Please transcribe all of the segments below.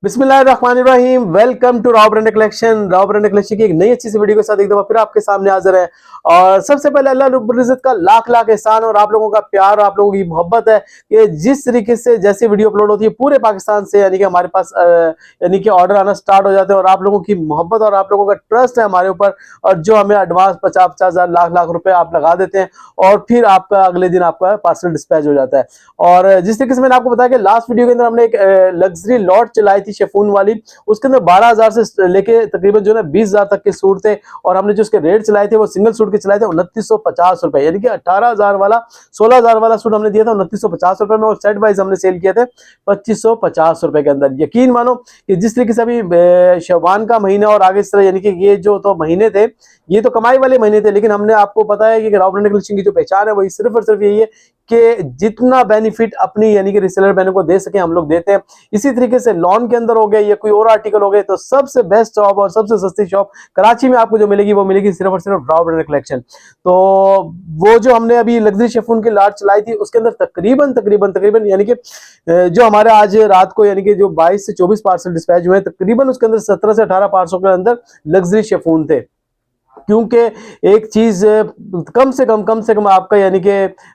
बिस्मिल्लाहिर्रहमानिर्रहीम। Welcome to Rao brand collection. Rao brand collection की एक नई अच्छी सी वीडियो के साथ एक दफा फिर आपके सामने हाजिर है। और सबसे पहले अल्लाह रब्बुल इज्जत का लाख लाख एहसान और आप लोगों का प्यार, आप लोगों की मोहब्बत है कि जिस तरीके से जैसी वीडियो अपलोड होती है पूरे पाकिस्तान से यानी कि हमारे पास यानी कि ऑर्डर आना स्टार्ट हो जाते हैं। और आप लोगों की मोहब्बत और आप लोगों का ट्रस्ट है हमारे ऊपर, और जो हमें एडवांस 50-50 हजार लाख लाख रुपए आप लगा देते हैं और फिर आपका अगले दिन आपका पार्सल डिस्पैच हो जाता है। और जिस तरीके से मैंने आपको बताया कि लास्ट वीडियो के अंदर हमने एक लग्जरी लॉट चलाई थी शेफून वाली, उसके अंदर 12,000 से लेके तकरीबन जो है 20,000 तक के सूट थे। और हमने जो उसके रेट चलाए थे वो सिंगल सूट के चलाए थे 2950 रुपए, यानी कि 18,000 वाला 16,000 वाला सूट हमने दिया था 2950 रुपए में, और सेट वाइज हमने सेल किए थे 2550 रुपए के अंदर। यकीन मानो कि जिस तरीके से अभी शवान का महीना और आगे इस तरह यानी कि ये जो तो महीने थे ये तो कमाई वाले महीने थे, लेकिन हमने आपको पता है कि राव ब्रांड कलेक्शन की जो पहचान है वो सिर्फ और सिर्फ यही है कि जितना बेनिफिट अपनी यानी कि रिसेलर बहनों को दे सके हम लोग देते हैं। इसी तरीके से लॉन के अंदर हो गए या कोई और आर्टिकल हो गए तो सबसे बेस्ट शॉप और सबसे सस्ती शॉप कराची में आपको जो मिलेगी वो मिलेगी सिर्फ और सिर्फ राव ब्रांड कलेक्शन। तो वो जो हमने अभी लग्जरी शेफून की लाट चलाई थी उसके अंदर तकरीबन तकरीबन तकरीबन यानी कि जो हमारे आज रात को यानी कि जो 22 से 24 पार्सल डिस्पैच हुए तकरीबन उसके अंदर 17 से 18 पार्सल के अंदर लग्जरी शेफून थे। क्योंकि एक चीज कम से कम आपका यानी कि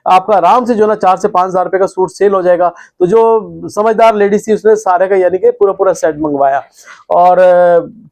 आपका आराम से जो ना 4 से 5 हजार रुपए का सूट सेल हो जाएगा। तो जो समझदार लेडीज थी उसने सारे का यानी कि पूरा पूरा सेट मंगवाया, और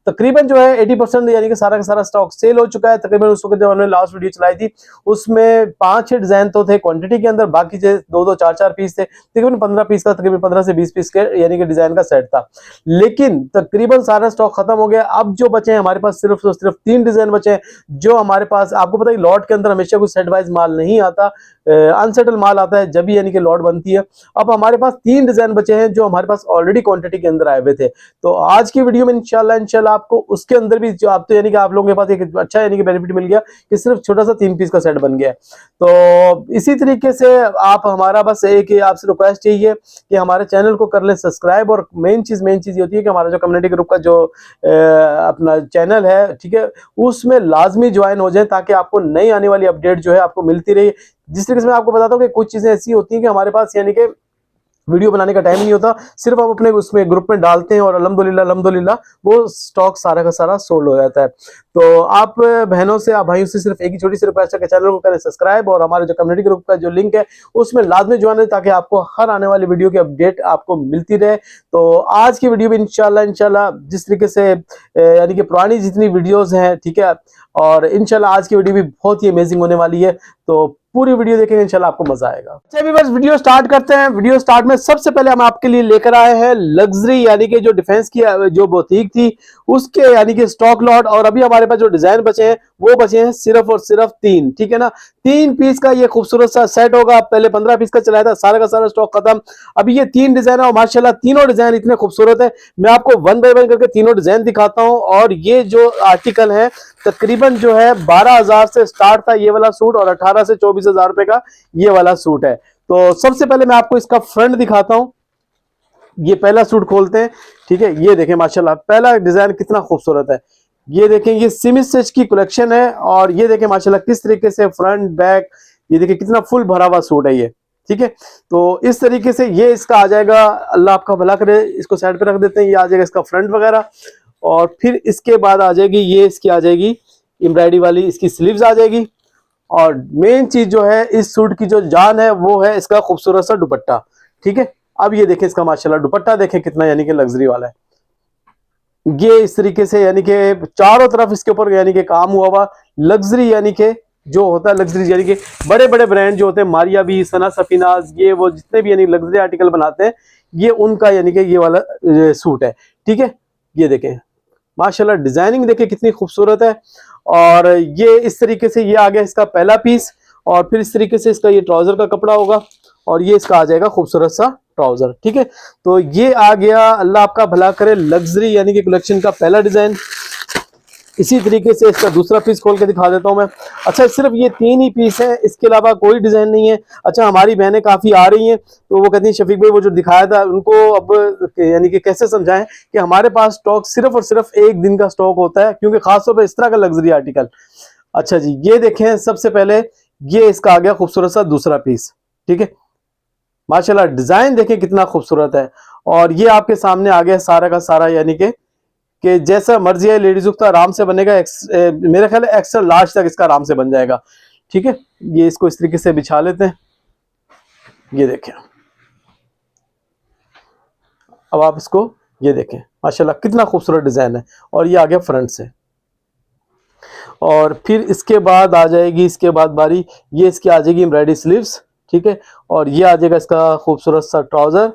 तकरीबन जो है 80% यानी कि सारा का सारा स्टॉक सेल हो चुका है। तकरीबन उस वक्त जब हमने लास्ट वीडियो चलाई थी उसमें 5-6 डिजाइन तो थे क्वांटिटी के अंदर, बाकी जो 2-2 4-4 पीस थे, तकरीबन 15 पीस का, तकरीबन 15 से 20 पीस के यानी कि डिजाइन का सेट था। लेकिन तकरीबन सारा स्टॉक खत्म हो गया। अब जो बचे हैं हमारे पास सिर्फ 3 डिजाइन बचे हैं जो हमारे पास, आपको पता है लॉट के अंदर हमेशा कुछ सेट वाइज माल नहीं आता, अनसेटल माल आता है जब भी यानी कि लॉट बनती है। अब हमारे पास 3 डिजाइन बचे हैं जो हमारे पास ऑलरेडी क्वांटिटी के अंदर आए हुए थे। तो आज की वीडियो में इंशाल्लाह आपको उसके अंदर भी जो आप तो यानी कि आप लोगों के पास एक अच्छा यानी कि बेनिफिट मिल गया कि सिर्फ छोटा सा 3 पीस का सेट बन गया। तो इसी तरीके से आप हमारा बस एक आपसे रिक्वेस्ट यही है कि हमारे चैनल को कर ले सब्सक्राइब, और मेन चीज ये होती है कि हमारा जो कम्युनिटी ग्रुप का जो अपना चैनल है, ठीक है, उसमें लाजमी ज्वाइन हो जाए ताकि आपको नई आने वाली अपडेट जो है आपको मिलती रही। जिस तरीके से मैं आपको बताता हूँ कि कुछ चीजें ऐसी होती हैं कि हमारे पास यानी कि वीडियो बनाने का टाइम नहीं होता, सिर्फ हम अपने उसमें ग्रुप में डालते हैं और अल्हम्दुलिल्लाह वो स्टॉक सारा का सारा सोल्ड हो जाता है। तो आप बहनों से, आप भाइयों से सिर्फ एक ही छोटी सी रिक्वेस्ट है कि चैनल को करें सब्सक्राइब, और हमारे जो कम्युनिटी ग्रुप का जो लिंक है उसमें लाजमी ज्वाइन है ताकि आपको हर आने वाली वीडियो की अपडेट आपको मिलती रहे। तो आज की वीडियो में इंशाल्लाह जिस तरीके से यानी कि पुरानी जितनी वीडियोज हैं, ठीक है, और इंशाल्लाह आज की वीडियो भी बहुत ही अमेजिंग होने वाली है। तो पूरी वीडियो देखेंगे इंशाल्लाह आपको मजा आएगा। चलिए बस वीडियो स्टार्ट करते हैं। वीडियो स्टार्ट में सबसे पहले हम आपके लिए लेकर आए हैं लग्जरी यानी कि जो डिफेंस की जो बुटीक थी उसके यानी कि स्टॉक लॉट, और अभी हमारे पास जो डिजाइन बचे हैं वो बचे हैं सिर्फ और सिर्फ 3, ठीक है ना। 3 पीस का ये खूबसूरत सा सेट होगा। पहले 15 पीस का चलाया था, सारा का सारा स्टॉक खत्म। अभी ये 3 डिजाइन है और माशाल्लाह तीनों डिजाइन इतने खूबसूरत है। मैं आपको 1 बाय 1 करके तीनों डिजाइन दिखाता हूं। और ये जो आर्टिकल है तकरीबन जो है 12,000 से स्टार्ट था ये वाला सूट, और 18 से 24,000 रुपए का ये वाला सूट है। तो सबसे पहले मैं आपको इसका फ्रंट दिखाता हूं। ये पहला सूट खोलते हैं, ठीक है। ये देखें माशाल्लाह पहला डिजाइन कितना खूबसूरत है। ये देखें ये सिमी स्टिच की कलेक्शन है, और ये देखें माशाल्लाह किस तरीके से फ्रंट बैक, ये देखें कितना फुल भरा हुआ सूट है ये, ठीक है। तो इस तरीके से ये इसका आ जाएगा। अल्लाह आपका भला करे, इसको साइड पे रख देते हैं। ये आ जाएगा इसका फ्रंट वगैरह, और फिर इसके बाद आ जाएगी ये इसकी आ जाएगी एम्ब्रॉयडरी वाली इसकी स्लीव्स आ जाएगी। और मेन चीज जो है इस सूट की जो जान है वो है इसका खूबसूरत सा दुपट्टा, ठीक है। अब ये देखें इसका माशाल्लाह दुपट्टा देखें कितना यानी कि लग्जरी वाला है। ये इस तरीके से यानी कि चारों तरफ इसके ऊपर यानी कि काम हुआ हुआ लग्जरी, यानी कि जो होता है लग्जरी यानी कि बड़े बड़े ब्रांड जो होते हैं मारिया भी, सना सफीनाज, ये वो जितने भी यानी लग्जरी आर्टिकल बनाते हैं ये उनका यानी कि ये वाला सूट है, ठीक है। ये देखें माशाल्लाह डिजाइनिंग देखें कितनी खूबसूरत है। और ये इस तरीके से ये आ गया इसका पहला पीस, और फिर इस तरीके से इसका ये ट्राउजर का कपड़ा होगा, और ये इसका आ जाएगा खूबसूरत सा ट्राउजर, ठीक है। तो ये आ गया, अल्लाह आपका भला करे, लग्जरी यानी कि कलेक्शन का पहला डिजाइन। इसी तरीके से इसका दूसरा पीस खोल के दिखा देता हूं मैं। अच्छा सिर्फ ये 3 ही पीस है, इसके अलावा कोई डिजाइन नहीं है। अच्छा हमारी बहनें काफी आ रही हैं तो वो कहती हैं शफीक भाई वो जो दिखाया था उनको अब यानी कि कैसे समझाएं कि हमारे पास स्टॉक सिर्फ और सिर्फ 1 दिन का स्टॉक होता है, क्योंकि खासतौर पर इस तरह का लग्जरी आर्टिकल। अच्छा जी ये देखें सबसे पहले ये इसका आ गया खूबसूरत सा दूसरा पीस, ठीक है। माशाल्लाह डिजाइन देखें कितना खूबसूरत है। और ये आपके सामने आ गया सारा का सारा, यानी कि जैसा मर्जी है लेडीज लुक तो आराम से बनेगा। मेरा ख्याल है एक्स्ट्रा लार्ज तक इसका आराम से बन जाएगा। ठीक है, ये इसको इस तरीके से बिछा लेते हैं। ये देखें, अब आप इसको ये देखें, माशाल्लाह कितना खूबसूरत डिजाइन है। और ये आ गया फ्रंट से। और फिर इसके बाद आ जाएगी, इसके बाद बारी ये इसकी आ जाएगी एम्ब्रॉयडरी स्लीव्स। ठीक है, और ये आ जाएगा इसका खूबसूरत सा ट्राउजर।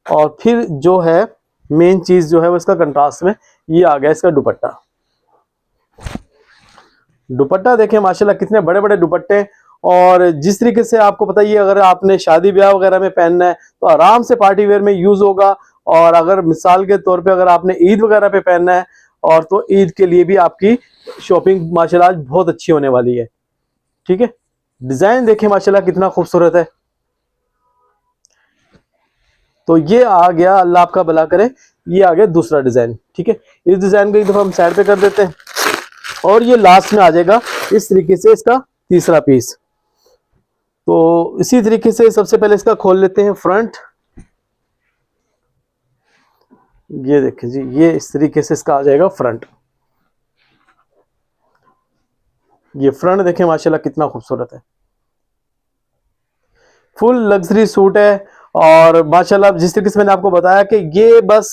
और फिर जो है मेन चीज जो है वो इसका कंट्रास्ट में ये आ गया इसका दुपट्टा। दुपट्टा देखें माशाल्लाह कितने बड़े बड़े दुपट्टे। और जिस तरीके से आपको पता ही है, अगर आपने शादी ब्याह वगैरह में पहनना है तो आराम से पार्टी वेयर में यूज होगा। और अगर मिसाल के तौर पे अगर आपने ईद वगैरह पे पहनना है और तो ईद के लिए भी आपकी शॉपिंग माशाल्लाह आज बहुत अच्छी होने वाली है। ठीक है, डिजाइन देखें माशाल्लाह कितना खूबसूरत है। तो ये आ गया, अल्लाह आपका भला करे, ये आ गया दूसरा डिजाइन। ठीक है, इस डिजाइन को एक दफा हम साइड पे कर देते हैं। और ये लास्ट में आ जाएगा इस तरीके से इसका तीसरा पीस। तो इसी तरीके से सबसे पहले इसका खोल लेते हैं फ्रंट। ये देखें जी, ये इस तरीके से इसका आ जाएगा फ्रंट। ये फ्रंट देखें माशाल्लाह कितना खूबसूरत है, फुल लग्जरी सूट है। और माशाल्लाह जिस तरीके से मैंने आपको बताया कि ये बस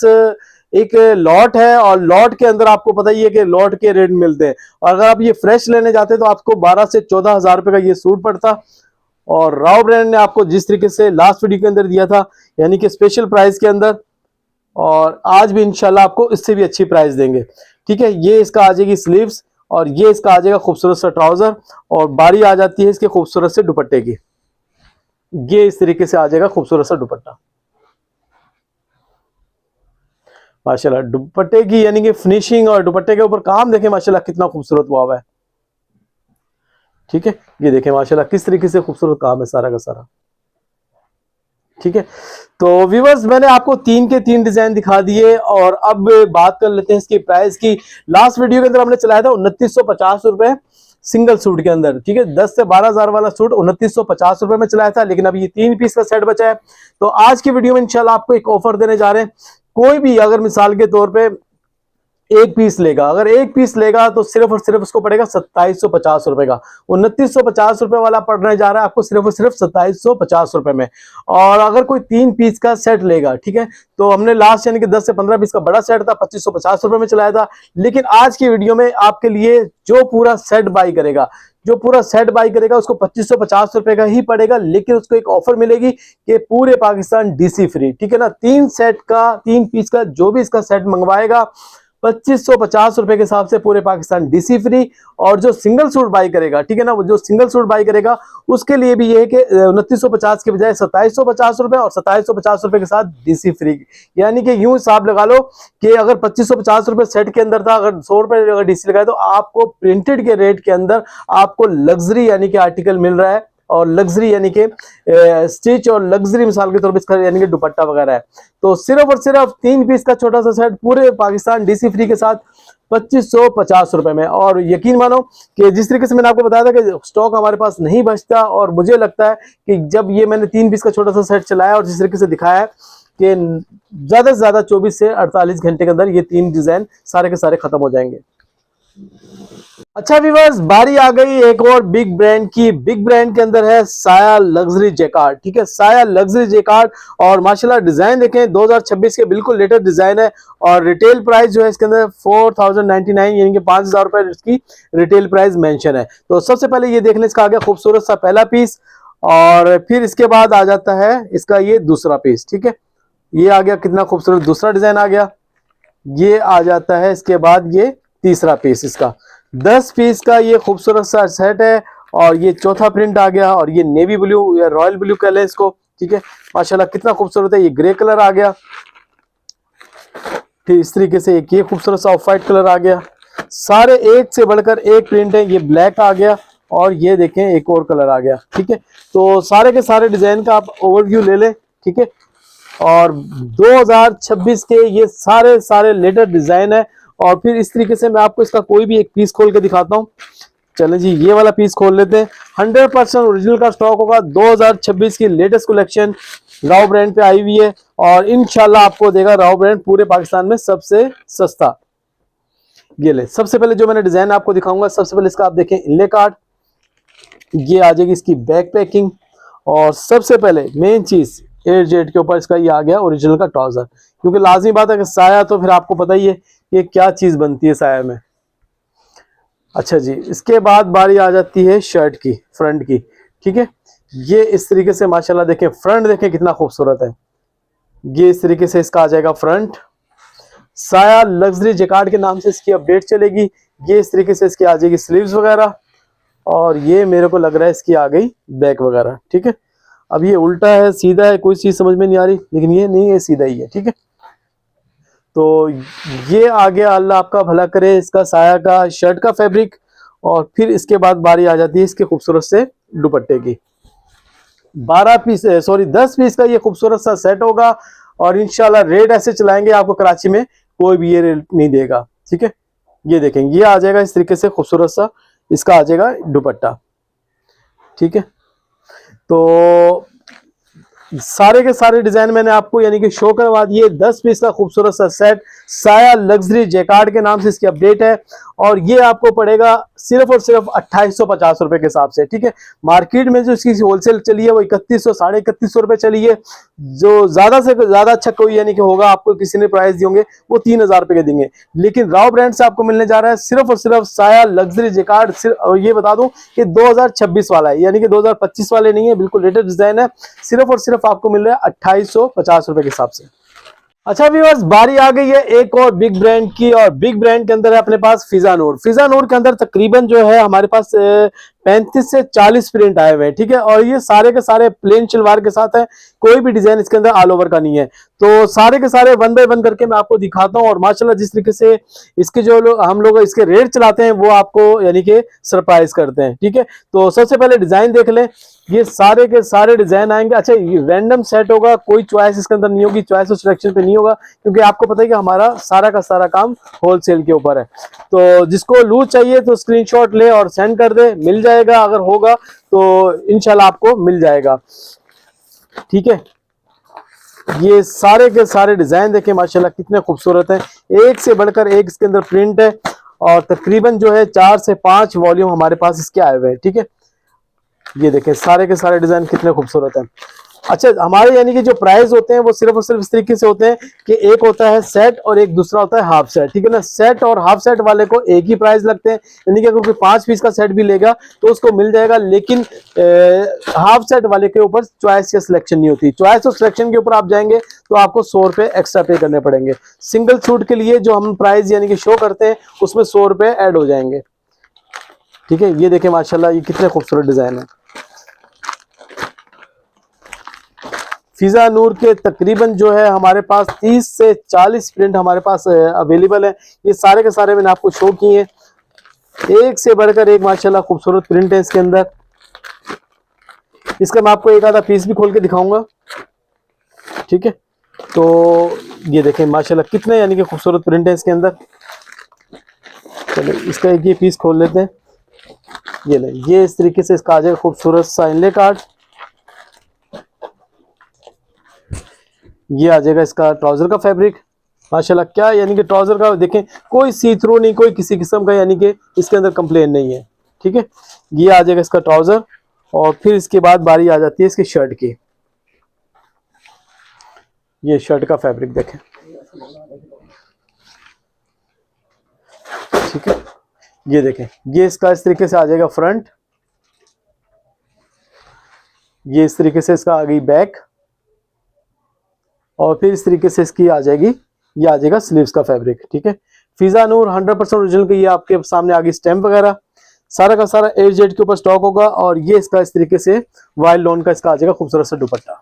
एक लॉट है, और लॉट के अंदर आपको पता ही है कि लॉट के रेट मिलते हैं। और अगर आप ये फ्रेश लेने जाते हैं तो आपको 12 से 14 हजार रुपए का ये सूट पड़ता। और राव ब्रांड ने आपको जिस तरीके से लास्ट वीडियो के अंदर दिया था, यानी कि स्पेशल प्राइस के अंदर, और आज भी इंशाल्लाह आपको इससे भी अच्छी प्राइस देंगे। ठीक है, ये इसका आ जाएगी स्लीव्स, और ये इसका आ जाएगा खूबसूरत सा ट्राउजर। और बारी आ जाती है इसके खूबसूरत से दुपट्टे की। ये इस तरीके से आ जाएगा खूबसूरत सा दुपट्टा माशाल्लाह। दुपट्टे की यानी कि फिनिशिंग और दुपट्टे के ऊपर काम देखें माशाल्लाह कितना खूबसूरत हुआ है। ठीक है, ये देखें माशाल्लाह किस तरीके से खूबसूरत काम है सारा का सारा। ठीक है, तो व्यूअर्स मैंने आपको 3 के 3 डिजाइन दिखा दिए। और अब बात कर लेते हैं इसकी प्राइस की। लास्ट वीडियो के अंदर हमने चलाया था 2950 रुपए सिंगल सूट के अंदर। ठीक है, 10 से 12 हजार वाला सूट 2950 रुपए में चलाया था, लेकिन अभी ये 3 पीस का सेट बचा है। तो आज की वीडियो में इंशाल्लाह आपको एक ऑफर देने जा रहे हैं। कोई भी अगर मिसाल के तौर पे एक पीस लेगा, अगर एक पीस लेगा तो सिर्फ और सिर्फ उसको पड़ेगा 2750 रुपए का। 2950 रुपए वाला पड़ने जा रहा है आपको सिर्फ और सिर्फ 2750 रुपए में। और अगर कोई 3 पीस का सेट लेगा, ठीक है, तो हमने लास्ट यानी कि 10 से 15 पीस का बड़ा सेट था 2550 रुपए में चलाया था। लेकिन आज की वीडियो में आपके लिए जो पूरा सेट बाई करेगा, उसको 2550 रुपए का ही पड़ेगा। लेकिन उसको एक ऑफर मिलेगी कि पूरे पाकिस्तान डीसी फ्री। ठीक है ना, 3 पीस का जो भी इसका सेट मंगवाएगा 2550 रुपए के हिसाब से पूरे पाकिस्तान डीसी फ्री। और जो सिंगल सूट बाई करेगा, ठीक है ना, वो जो सिंगल सूट बाई करेगा उसके लिए भी ये है कि 2950 के बजाय 2750 रुपए, और 2750 रुपए के साथ डीसी फ्री। यानी कि यूं हिसाब लगा लो कि अगर 2550 रुपए सेट के अंदर था, अगर 100 रुपए अगर डीसी लगाए तो आपको प्रिंटेड के रेट के अंदर आपको लग्जरी यानी कि आर्टिकल मिल रहा है। और लग्जरी यानी कि स्टिच और लग्जरी मिसाल के तौर पर इसका यानी कि दुपट्टा वगैरह है। तो सिर्फ और सिर्फ 3 पीस का छोटा सा सेट पूरे पाकिस्तान डीसी फ्री के साथ 2550 रुपए में। और यकीन मानो कि जिस तरीके से मैंने आपको बताया था कि स्टॉक हमारे पास नहीं बचता, और मुझे लगता है कि जब ये मैंने 3 पीस का छोटा सा सेट चलाया और जिस तरीके से दिखाया है कि ज्यादा से ज्यादा 24 से 48 घंटे के अंदर ये 3 डिजाइन सारे के सारे खत्म हो जाएंगे। अच्छा व्यूअर्स, बारी आ गई एक और बिग ब्रांड की। बिग ब्रांड के अंदर है साया लग्जरी जैकार्ड। ठीक है, साया लग्जरी जैकार्ड। और माशाल्लाह डिजाइन देखें 2026 के बिल्कुल लेटेस्ट डिजाइन है। और रिटेल प्राइस जो है इसके अंदर 4099 यानी कि 5000 रुपए इसकी रिटेल प्राइस मेंशन है। तो सबसे पहले ये देख लें, इसका आ गया खूबसूरत सा पहला पीस। और फिर इसके बाद आ जाता है इसका ये दूसरा पीस। ठीक है, ये आ गया कितना खूबसूरत दूसरा डिजाइन आ गया। ये आ जाता है इसके बाद ये तीसरा पीस। इसका 10 पीस का ये खूबसूरत सा सेट है। और ये चौथा प्रिंट आ गया, और ये नेवी ब्लू या रॉयल ब्लू कलर है इसको। ठीक है, माशाल्लाह कितना खूबसूरत है। ये ग्रे कलर आ गया। फिर इस तरीके से एक ये खूबसूरत सा ऑफ वाइट कलर आ गया। सारे एक से बढ़कर एक प्रिंट है। ये ब्लैक आ गया, और ये देखें एक और कलर आ गया। ठीक है, तो सारे के सारे डिजाइन का आप ओवरव्यू ले लें। ठीक है, और 2026 के ये सारे लेटेस्ट डिजाइन है। और फिर इस तरीके से मैं आपको इसका कोई भी एक पीस खोल के दिखाता हूँ। चलें जी, ये वाला पीस खोल लेते हैं। 100% ओरिजिनल का स्टॉक होगा। 2026 की लेटेस्ट कलेक्शन राव ब्रांड पे आई हुई है। और इंशाल्लाह आपको देगा राव ब्रांड पूरे पाकिस्तान में सबसे सस्ता। ये ले, सबसे पहले जो मैंने डिजाइन आपको दिखाऊंगा, सबसे पहले इसका आप देखें इनले कार्ड, ये आ जाएगी इसकी बैक पैकिंग, और सबसे पहले मेन चीज एयर जेट के ऊपर इसका ये आ गया ओरिजिनल का ट्राउजर, क्योंकि लाजमी बात है कि साया तो फिर आपको पता ही है कि क्या चीज बनती है साया में। अच्छा जी, इसके बाद बारी आ जाती है शर्ट की, फ्रंट की। ठीक है, ये इस तरीके से माशाल्लाह देखें, फ्रंट देखें कितना खूबसूरत है। ये इस तरीके से इसका आ जाएगा फ्रंट, साया लग्जरी जैकार्ड के नाम से इसकी अपडेट चलेगी। ये इस तरीके से इसकी आ जाएगी स्लीव्स वगैरह, और ये मेरे को लग रहा है इसकी आ गई बैक वगैरह। ठीक है, अब ये उल्टा है सीधा है कोई चीज समझ में नहीं आ रही, लेकिन ये नहीं है, सीधा ही है। ठीक है, तो ये आ गया, अल्लाह आपका भला करे, इसका साया का शर्ट का फैब्रिक। और फिर इसके बाद बारी आ जाती है इसके खूबसूरत से दुपट्टे की। 10 पीस का ये खूबसूरत सा सेट होगा, और इंशाल्लाह रेट ऐसे चलाएंगे आपको कराची में कोई भी ये रेट नहीं देगा। ठीक है, ये देखेंगे, ये आ जाएगा इस तरीके से खूबसूरत सा, इसका आ जाएगा दुपट्टा। ठीक है, तो सारे के सारे डिजाइन मैंने आपको यानी कि शो करवा दिए। 10 पीस का खूबसूरत सा सेट, साया लग्जरी जैकार्ड के नाम से इसकी अपडेट है, और ये आपको पड़ेगा सिर्फ और सिर्फ 2850 रुपए के हिसाब से। ठीक है, मार्केट में जो इसकी होलसेल चली है वो 3100 3150 रुपए चली है। जो ज्यादा से ज्यादा अच्छा कोई यानी कि होगा आपको किसी ने प्राइस दिए होंगे वो 3000 रुपए के देंगे, लेकिन राव ब्रांड से आपको मिलने जा रहा है सिर्फ और सिर्फ साया लग्जरी जैकार्ड। और ये बता दूं कि 2026 वाला है, यानी कि 2025 वाले नहीं है, बिल्कुल लेटेस्ट डिजाइन है। सिर्फ और सिर्फ आपको मिल रहा है 2850 रुपए के हिसाब से। अच्छा व्यूअर्स, बारी आ गई है एक और बिग ब्रांड की, और बिग ब्रांड के अंदर है अपने पास फिजा नूर। फिजा नूर के अंदर तकरीबन जो है हमारे पास 35 से 40 प्रिंट आए हुए हैं। ठीक है, और ये सारे के सारे प्लेन शलवार के साथ है, कोई भी डिजाइन इसके अंदर ऑल ओवर का नहीं है। तो सारे के सारे वन बाय वन करके मैं आपको दिखाता हूँ, और माशाल्लाह जिस तरीके से इसके जो हम लोग इसके रेट चलाते हैं वो आपको यानी कि सरप्राइज करते हैं। ठीक है, तो सबसे पहले डिजाइन देख लें, ये सारे के सारे डिजाइन आएंगे। अच्छा, ये रैंडम सेट होगा, कोई चॉइस इसके अंदर नहीं होगी, चॉइस और सिलेक्शन पे नहीं होगा, क्योंकि आपको पता है कि हमारा सारा का सारा काम होलसेल के ऊपर है। तो जिसको लूज चाहिए तो स्क्रीनशॉट ले और सेंड कर दे, मिल जाएगा, अगर होगा तो इंशाल्लाह आपको मिल जाएगा। ठीक है, ये सारे के सारे डिजाइन देखें माशाल्लाह कितने खूबसूरत हैं, एक से बढ़कर एक इसके अंदर प्रिंट है, और तकरीबन जो है 4 से 5 वॉल्यूम हमारे पास इसके आए हुए हैं। ठीक है, ये देखें सारे के सारे डिजाइन कितने खूबसूरत हैं। अच्छा, हमारे यानी कि जो प्राइस होते हैं वो सिर्फ और सिर्फ इस तरीके से होते हैं कि एक होता है सेट और एक दूसरा होता है हाफ सेट। ठीक है ना, सेट और हाफ सेट वाले को एक ही प्राइस लगते हैं, यानी कि अगर कोई 5 पीस का सेट भी लेगा तो उसको मिल जाएगा, लेकिन हाफ सेट वाले के ऊपर चॉइस या सिलेक्शन नहीं होती। चॉइस और सिलेक्शन के ऊपर आप जाएंगे तो आपको 100 रुपए एक्स्ट्रा पे करने पड़ेंगे। सिंगल सूट के लिए जो हम प्राइस यानी कि शो करते हैं उसमें 100 रुपए ऐड हो जाएंगे। ठीक है, ये देखें माशाल्लाह ये कितने खूबसूरत डिजाइन है। फिजा नूर के तकरीबन जो है हमारे पास 30 से 40 प्रिंट हमारे पास अवेलेबल है। ये सारे के सारे मैंने आपको शो किए हैं, एक से बढ़कर एक माशाल्लाह खूबसूरत प्रिंट है इसके अंदर। इसका मैं आपको एक आधा पीस भी खोल के दिखाऊंगा। ठीक है, तो ये देखें माशाल्लाह कितने यानी कि खूबसूरत प्रिंट है इसके अंदर। चलिए इसका एक ये पीस खोल लेते हैं। ये ले, ये इस तरीके से इसका आ जाएगा खूबसूरत सा इनले कार्ड। ये आ जाएगा इसका ट्राउजर का फैब्रिक माशाल्लाह, क्या यानी कि ट्राउजर का देखें कोई सी थ्रू नहीं, कोई किसी किस्म का यानी कि इसके अंदर कंप्लेन नहीं है। ठीक है, ये आ जाएगा इसका ट्राउजर, और फिर इसके बाद बारी आ जाती है इसकी शर्ट की। ये शर्ट का फैब्रिक देखें, ठीक है, ये देखें, ये इसका इस तरीके से आ जाएगा फ्रंट, ये इस तरीके से इसका आ गई बैक, और फिर इस तरीके से इसकी आ जाएगी, ये आ जाएगा स्लीव्स का फैब्रिक। ठीक है, फिजा नूर 100% ओरिजिनल की, ये आपके सामने आ गई स्टैम्प वगैरह, सारा का सारा एयर जेट के ऊपर स्टॉक होगा, और ये इसका इस तरीके से वाइल्ड लोन का इसका आ जाएगा खूबसूरत सा दुपट्टा।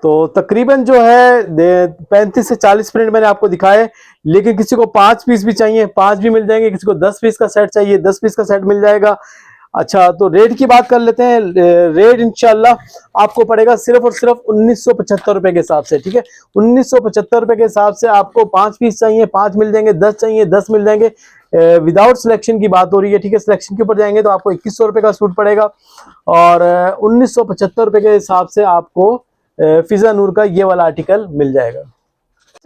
तो तकरीबन जो है 35 से 40 प्रिंट मैंने आपको दिखाए, लेकिन किसी को 5 पीस भी चाहिए 5 भी मिल जाएंगे, किसी को 10 पीस का सेट चाहिए 10 पीस का सेट मिल जाएगा। अच्छा, तो रेट की बात कर लेते हैं। रेट इंशाल्लाह आपको पड़ेगा सिर्फ और सिर्फ 1975 रुपए के हिसाब से। ठीक है, 1975 रुपए के हिसाब से आपको 5 पीस चाहिए 5 मिल जाएंगे, 10 चाहिए 10 मिल जाएंगे। विदाउट सिलेक्शन की बात हो रही है। ठीक है, सिलेक्शन के ऊपर जाएंगे तो आपको 2100 रुपए का सूट पड़ेगा, और 1975 रुपए के हिसाब से आपको फिजा नूर का ये वाला आर्टिकल मिल जाएगा।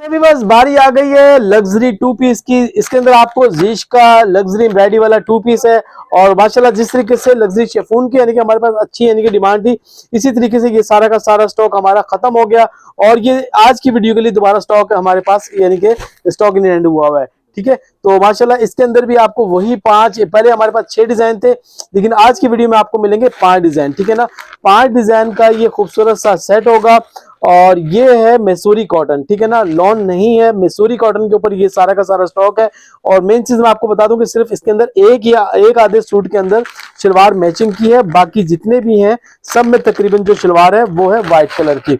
अभी बस बारी आ गई है लग्जरी टू पीस की। इसके अंदर आपको जीश का लग्जरी एम्ब्रॉयडरी वाला टू पीस है और माशाल्लाह जिस तरीके से लग्जरी शेफून की यानी कि हमारे पास अच्छी यानी कि डिमांड थी, इसी तरीके से ये सारा का सारा स्टॉक हमारा खत्म हो गया और ये आज की वीडियो के लिए दोबारा स्टॉक हमारे पास यानी कि स्टॉक इन हैंड हुआ हुआ है। ठीक है, तो माशाल्लाह इसके अंदर भी आपको वही 5, पहले हमारे पास 6 डिजाइन थे, लेकिन आज की वीडियो में आपको मिलेंगे 5 डिजाइन। ठीक है ना, 5 डिजाइन का ये खूबसूरत सा सेट होगा और ये है मैसूरी कॉटन। ठीक है ना, लॉन नहीं है, मैसूरी कॉटन के ऊपर ये सारा का सारा स्टॉक है। और मेन चीज मैं आपको बता दूं कि सिर्फ इसके अंदर एक या एक आधे सूट के अंदर शलवार मैचिंग की है, बाकी जितने भी हैं सब में तकरीबन जो शलवार है वो है व्हाइट कलर की।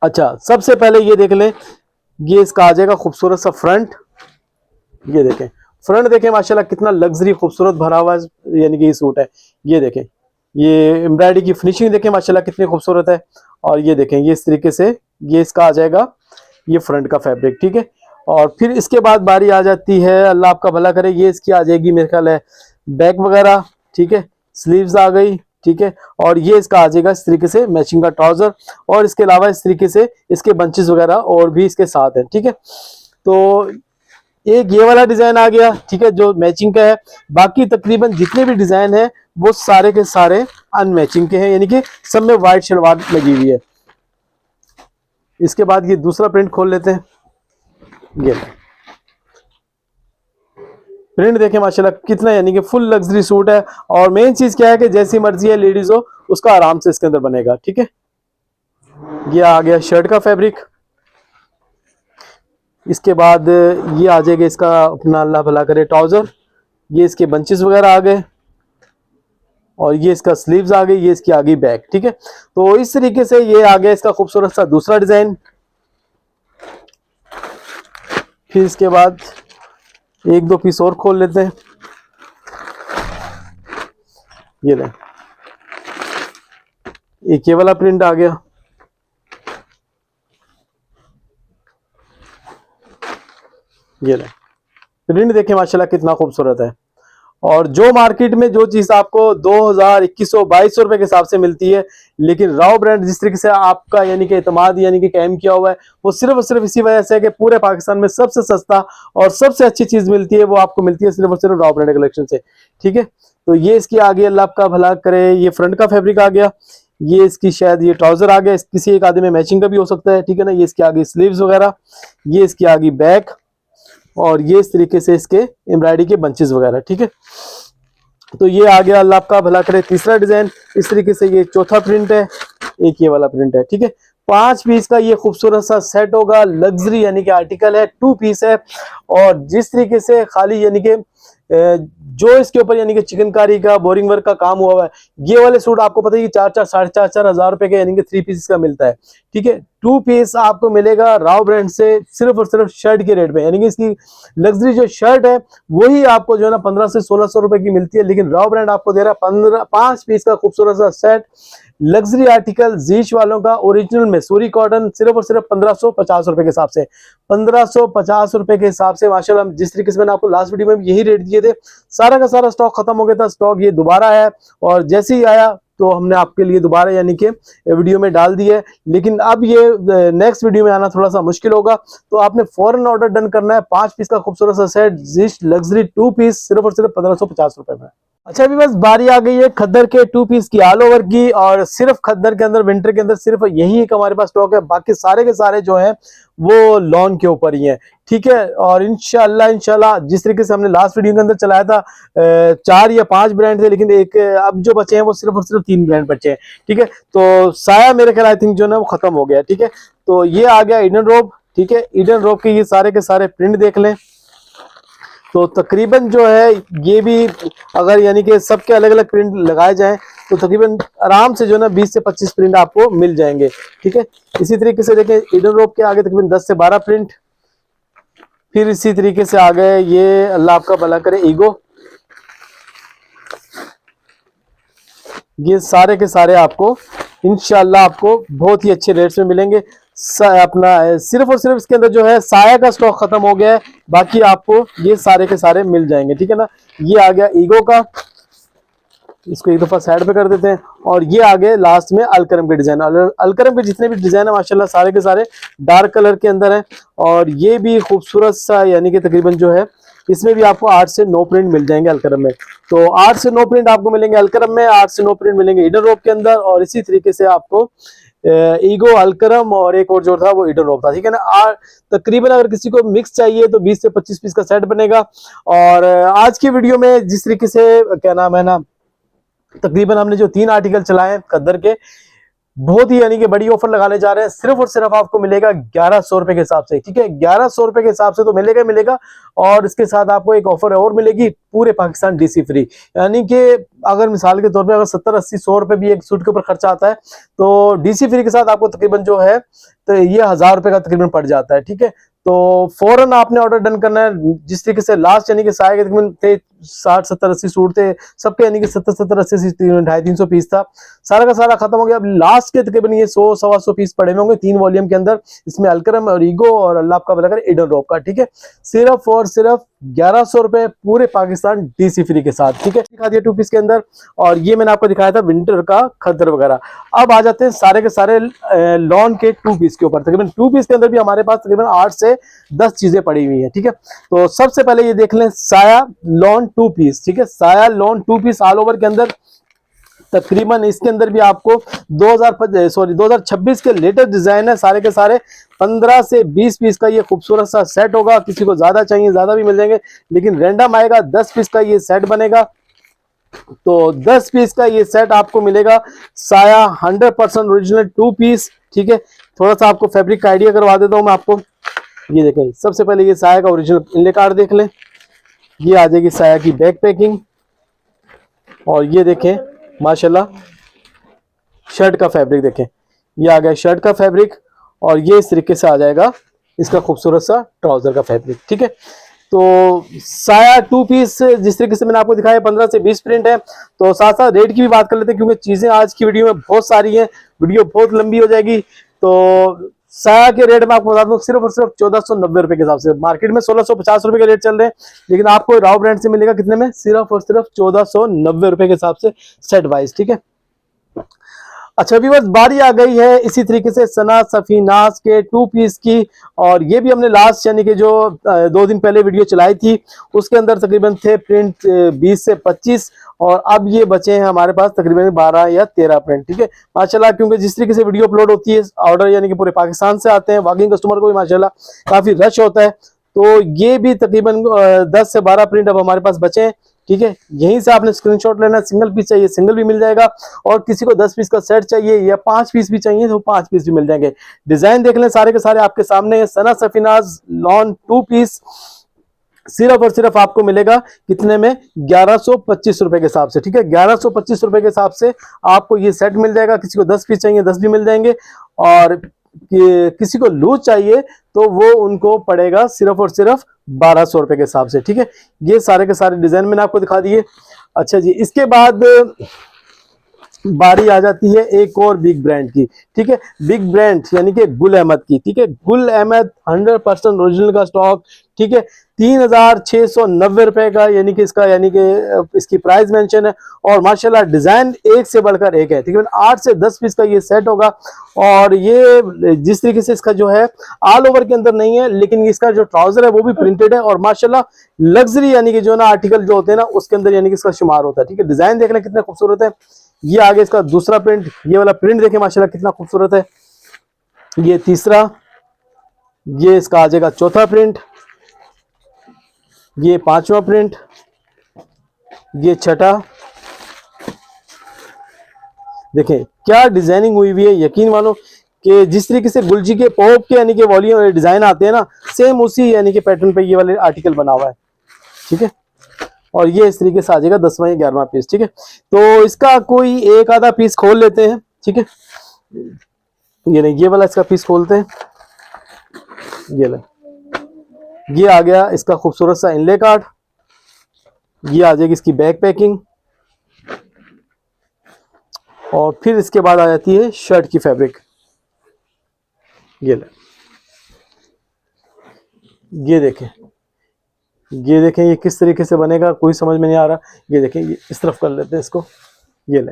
अच्छा, सबसे पहले ये देख लें, ये इसका आ जाएगा खूबसूरत सा फ्रंट। ये देखें फ्रंट, देखें माशाल्लाह कितना लग्जरी खूबसूरत भरा हुआ यानी कि ये सूट है। ये देखें, ये एम्ब्रॉयडरी की फिनिशिंग देखें माशाल्लाह कितनी खूबसूरत है। और ये देखें, ये इस तरीके से ये इसका आ जाएगा ये फ्रंट का फैब्रिक। ठीक है, और फिर इसके बाद बारी आ जाती है, अल्लाह आपका भला करे, ये इसकी आ जाएगी मेरे ख्याल है बैक वगैरह। ठीक है, स्लीव्स आ गई। ठीक है, और ये इसका आ जाएगा इस तरीके से मैचिंग का ट्राउजर और इसके अलावा इस तरीके से इसके बंचेस वगैरह और भी इसके साथ है। ठीक है, तो एक ये वाला डिजाइन आ गया। ठीक है, जो मैचिंग का है। बाकी तकरीबन जितने भी डिजाइन है वो सारे के सारे अनमैचिंग के हैं, यानी कि सब में व्हाइट शलवार लगी हुई है। इसके बाद ये दूसरा प्रिंट खोल लेते हैं। ये प्रिंट देखें माशाल्लाह कितना यानी कि फुल लग्जरी सूट है। और मेन चीज क्या है कि जैसी मर्जी है लेडीज हो उसका आराम से इसके अंदर बनेगा। ठीक है, ये आ गया शर्ट का फैब्रिक। इसके बाद ये आ जाएगा इसका अपना अल्लाह भला करे ट्राउजर। ये इसके बंचेस वगैरह आ गए और ये इसका स्लीव्स आ गई, ये इसकी आ गई बैक। ठीक है, तो इस तरीके से ये आ गया इसका खूबसूरत सा दूसरा डिजाइन। फिर इसके बाद एक दो पीस और खोल लेते हैं। ये ले, एक ये वाला प्रिंट आ गया। ये ले, प्रिंट देखें माशाल्लाह कितना खूबसूरत है। और जो मार्केट में जो चीज आपको 2000, 2100, 2200 रुपए के हिसाब से मिलती है, लेकिन राव ब्रांड जिस तरीके से आपका यानी कि एतमाद यानी कि कायम किया हुआ है, वो सिर्फ और सिर्फ इसी वजह से है कि पूरे पाकिस्तान में सबसे सस्ता और सबसे अच्छी चीज मिलती है, वो आपको मिलती है सिर्फ और सिर्फ राव ब्रांड कलेक्शन से। ठीक है, तो ये इसकी आ गई, अल्लाह आपका भला करे, ये फ्रंट का फैब्रिक आ गया। ये इसकी शायद ये ट्राउजर आ गया, किसी एक आदमी में मैचिंग का भी हो सकता है। ठीक है ना, ये इसकी आ गई स्लीव्स वगैरह, ये इसकी आ गई बैक और ये इस तरीके से इसके एम्ब्रॉयडरी के बंचेस वगैरह। ठीक है, तो ये आ गया, अल्लाह आपका भला करे, तीसरा डिजाइन। इस तरीके से ये चौथा प्रिंट है, एक ये वाला प्रिंट है। ठीक है, 5 पीस का ये खूबसूरत सा सेट होगा, लग्जरी यानी कि आर्टिकल है, 2 पीस है। और जिस तरीके से खाली यानी कि जो इसके ऊपर यानी कि चिकनकारी का बोरिंग वर्क का काम हुआ है, ये वाले सूट आपको पता है कि 4-4, 4.5 हजार रुपए के यानी कि 3 पीस का मिलता है। ठीक है, 2 पीस आपको मिलेगा राव ब्रांड से सिर्फ और सिर्फ शर्ट के रेट में, यानी कि इसकी लग्जरी जो शर्ट है वही आपको जो है ना 1500 से 1600 रुपए की मिलती है, लेकिन राव ब्रांड आपको दे रहा है 5 पीस का खूबसूरत सा सेट लग्जरी आर्टिकल जीश वालों का ओरिजिनल मैसूरी कॉटन सिर्फ और सिर्फ 1550 रुपए के हिसाब से। 1550 रुपए के हिसाब से माशाल्लाह, जिस तरीके से मैंने आपको लास्ट वीडियो में यही रेट दिए थे, सारा का सारा स्टॉक खत्म हो गया था। स्टॉक ये दोबारा आया और जैसे ही आया तो हमने आपके लिए दोबारा यानी कि वीडियो में डाल दी है, लेकिन अब ये नेक्स्ट वीडियो में आना थोड़ा सा मुश्किल होगा, तो आपने फौरन ऑर्डर डन करना है। 5 पीस का खूबसूरत सा सेट जीश लग्जरी 2 पीस सिर्फ और सिर्फ 1550 रुपए में। अच्छा, अभी बस बारी आ गई है खद्दर के 2 पीस की ऑल ओवर की, और सिर्फ खद्दर के अंदर विंटर के अंदर सिर्फ यही एक हमारे पास स्टॉक है, बाकी सारे के सारे जो हैं वो लॉन के ऊपर ही हैं। ठीक है, और इंशाल्लाह जिस तरीके से हमने लास्ट वीडियो के अंदर चलाया था 4 या 5 ब्रांड थे, लेकिन एक अब जो बचे हैं वो सिर्फ और सिर्फ 3 ब्रांड बचे हैं। ठीक है, तो साया मेरे ख्याल आई थिंक जो है वो खत्म हो गया। ठीक है, तो ये आ गया ईडन रोब। ठीक है, ईडन रोब के ये सारे के सारे प्रिंट देख लें, तो तकरीबन जो है ये भी अगर यानी कि सबके अलग अलग प्रिंट लगाए जाएं तो तकरीबन आराम से जो है ना 20 से 25 प्रिंट आपको मिल जाएंगे। ठीक है, इसी तरीके से देखें ईडन रोब के आगे तकरीबन 10 से 12 प्रिंट। फिर इसी तरीके से आ गए ये अल्लाह आपका भला करे ईगो, ये सारे के सारे आपको इंशाल्लाह आपको बहुत ही अच्छे रेट्स में मिलेंगे। अपना सिर्फ और सिर्फ इसके अंदर जो है साया का स्टॉक खत्म हो गया है, बाकी आपको ये सारे के सारे मिल जाएंगे। ठीक है ना, ये आ गया ईगो का। इसको एक दफा साइड पे कर देते हैं। और ये आगे लास्ट में अलकरम के डिजाइन, अलकरम के जितने भी डिजाइन है माशाल्लाह सारे के सारे डार्क कलर के अंदर है। और ये भी खूबसूरत सा यानी कि तकरीबन जो है इसमें भी आपको 8 से 9 प्रिंट मिल जाएंगे अलकरम में। तो 8 से 9 प्रिंट आपको मिलेंगे अलकरम में, 8 से 9 प्रिंट मिलेंगे ईडन रोप के अंदर। और इसी तरीके से आपको ईगो, अलकरम और एक और जो था वो ईडन रोप था, ठीक है ना। तकरीबन अगर किसी को मिक्स चाहिए तो 20 से 25 पीस का सेट बनेगा। और आज की वीडियो में जिस तरीके से क्या नाम है ना, तकरीबन हमने जो 3 आर्टिकल चलाए हैं खद्दर के, बहुत ही यानी कि बड़ी ऑफर लगाने जा रहे हैं। सिर्फ और सिर्फ आपको मिलेगा 1100 रुपए के हिसाब से, ठीक है। 1100 रुपए के हिसाब से तो मिलेगा। और इसके साथ आपको एक ऑफर और मिलेगी, पूरे पाकिस्तान डीसी फ्री। यानी कि अगर मिसाल के तौर पे अगर 70, 80, 100 रुपए भी एक सूट के ऊपर खर्चा आता है तो डीसी फ्री के साथ आपको तकरीबन जो है तो ये 1000 रुपए का तकरीबन पड़ जाता है, ठीक है। तो फौरन आपने ऑर्डर डन करना है। जिस तरीके से लास्ट यानी कि साया के तकरीबन थे 60, 70, 80 सूट थे सबके, यानी कि 70, 70, 80, 250, 300 पीस था, सारा का सारा खत्म हो गया। अब लास्ट के तकरीबन ये 100, 125 पीस पड़े होंगे 3 वॉल्यूम के अंदर। इसमें अलकरम और ईगो और अल्लाह आपका भला करे ईडन रोप का, ठीक है। सिर्फ और सिर्फ 1100 रुपए पूरे पाकिस्तान डीसी फ्री के साथ, ठीक है। दिखा दिया 2 पीस के अंदर। और ये मैंने आपको दिखाया था विंटर का खद्दर वगैरह। अब आ जाते हैं सारे के सारे लॉन के 2 पीस के ऊपर। तकरीबन 2 पीस के अंदर भी हमारे पास तकरीबन 8 से 10 चीजें पड़ी हुई है, ठीक है। तो सबसे पहले ये देख लें साया लॉन 2 पीस, ठीक है। साया लॉन 2 पीस ऑल ओवर के अंदर तकरीबन इसके अंदर भी आपको 2026 के लेटेस्ट डिजाइन है सारे के सारे। 15 से 20 पीस का ये खूबसूरत सा सेट होगा। किसी को ज्यादा चाहिए ज्यादा भी मिल जाएंगे, लेकिन रैंडम आएगा। 10 पीस का ये सेट बनेगा। तो 10 पीस का ये सेट आपको मिलेगा। साया 100% ओरिजिनल 2 पीस, ठीक है। थोड़ा सा आपको फैब्रिक का आइडिया करवा देता हूं मैं आपको। ये देखें, सबसे पहले ये साया का ओरिजिनल इनले कार्ड देख लें। ये आ जाएगी साया की बैक पैकिंग। और ये देखें माशाल्लाह शर्ट का फैब्रिक देखें, ये आ गया शर्ट का फैब्रिक। और ये इस तरीके से आ जाएगा इसका खूबसूरत सा ट्राउजर का फैब्रिक, ठीक है। तो साया 2 पीस जिस तरीके से मैंने आपको दिखाया 15 से 20 प्रिंट है। तो साथ साथ रेट की भी बात कर लेते हैं, क्योंकि चीजें आज की वीडियो में बहुत सारी हैं, वीडियो बहुत लंबी हो जाएगी। तो साया के रेट में आपको बता दूं सिर्फ और सिर्फ 1490 रुपए के हिसाब से। मार्केट में 1650 रुपए के रेट चल रहे हैं, लेकिन आपको राव ब्रांड से मिलेगा कितने में, सिर्फ और सिर्फ 1490 रुपए के हिसाब से सेट वाइज, ठीक है। अच्छा व्यूअर्स, बारी आ गई है इसी तरीके से सना सफीनाज के 2 पीस की। और ये भी हमने लास्ट यानी कि जो 2 दिन पहले वीडियो चलाई थी उसके अंदर तकरीबन थे प्रिंट 20 से 25। और अब ये बचे हैं हमारे पास तकरीबन 12 या 13 प्रिंट, ठीक है माशाल्लाह। क्योंकि जिस तरीके से वीडियो अपलोड होती है ऑर्डर यानी कि पूरे पाकिस्तान से आते हैं, वॉकिंग कस्टमर को भी माशाल्लाह काफी रश होता है। तो ये भी तकरीबन 10 से 12 प्रिंट अब हमारे पास बचे हैं, ठीक है। यहीं से आपने स्क्रीनशॉट लेना। सिंगल पीस चाहिए सिंगल भी मिल जाएगा, और किसी को 10 पीस का सेट चाहिए या 5 पीस भी चाहिए तो 5 पीस भी मिल जाएंगे। डिजाइन देख लें सारे के सारे आपके सामने है। सना सफीनाज लॉन 2 पीस सिर्फ और सिर्फ आपको मिलेगा कितने में, 1125 रुपए के हिसाब से, ठीक है। 1125 रुपए के हिसाब से आपको ये सेट मिल जाएगा। किसी को 10 पीस चाहिए 10 भी मिल जाएंगे, और किसी को लूज चाहिए तो वो उनको पड़ेगा सिर्फ और सिर्फ 1200 रुपए के हिसाब से, ठीक है। ये सारे के सारे डिजाइन मैंने आपको दिखा दिए। अच्छा जी, इसके बाद बारी आ जाती है एक और बिग ब्रांड की, ठीक है। बिग ब्रांड यानी कि गुल अहमद की, ठीक है। गुल अहमद 100% ओरिजिनल का स्टॉक, ठीक है। 3690 रुपए का यानी कि इसकी प्राइस मेंशन है। और माशाल्लाह डिजाइन एक से बढ़कर एक है, ठीक है। 8 से 10 पीस का ये सेट होगा। और ये जिस तरीके से इसका जो है ऑल ओवर के अंदर नहीं है, लेकिन इसका जो ट्राउजर है वो भी प्रिंटेड है। और माशाल्लाह लग्जरी यानी कि जो ना आर्टिकल जो होते हैं ना उसके अंदर यानी कि इसका शुमार होता है, ठीक है। डिजाइन देख लें कितने खूबसूरत है। ये आगे इसका दूसरा प्रिंट, ये वाला प्रिंट देखें माशाल्लाह कितना खूबसूरत है। ये तीसरा, ये इसका आ जाएगा चौथा प्रिंट, ये 5वां प्रिंट, ये छठा। देखें क्या डिजाइनिंग हुई हुई है। यकीन मानो कि जिस तरीके से गुलजी के पॉप के यानी कि वॉल्यूम डिजाइन आते हैं ना, सेम उसी यानी कि पैटर्न पे ये वाले आर्टिकल बना हुआ है, ठीक है। और ये इस तरीके से आ जाएगा 10वां या 11वां पीस, ठीक है। तो इसका कोई एक आधा पीस खोल लेते हैं, ठीक है। ये नहीं, ये वाला इसका पीस खोलते हैं। ये ले, ये आ गया इसका खूबसूरत सा इनले कार्ड। ये आ जाएगी इसकी बैक पैकिंग। और फिर इसके बाद आ जाती है शर्ट की फैब्रिक। ये ले, ये देखें, ये देखें ये किस तरीके से बनेगा कोई समझ में नहीं आ रहा। ये देखें, ये इस तरफ कर लेते हैं इसको, ये ले,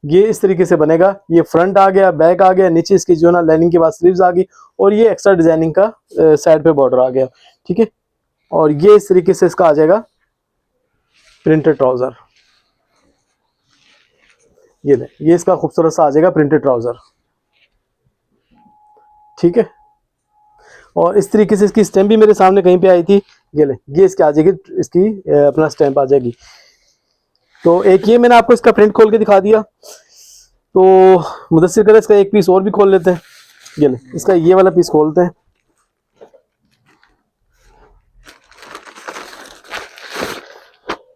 ये इस तरीके से बनेगा। ये फ्रंट आ गया, बैक आ गया, नीचे इसकी जो ना लाइनिंग के बाद स्लीव्स आ गई और ये एक्स्ट्रा डिजाइनिंग का साइड पे बॉर्डर आ गया, ठीक है। और ये इस तरीके से इसका आ जाएगा प्रिंटेड ट्राउजर। ये ले, ये इसका खूबसूरत सा आ जाएगा प्रिंटेड ट्राउजर, ठीक है। और इस तरीके से इसकी स्टैम्प भी मेरे सामने कहीं पे आई थी। ये ले, ये इसकी आ जाएगी, इसकी अपना स्टैम्प आ जाएगी। तो एक ये मैंने आपको इसका प्रिंट खोल के दिखा दिया। तो मुदस्सिर करे इसका एक पीस और भी खोल लेते हैं। ये ले, इसका ये वाला पीस खोलते हैं।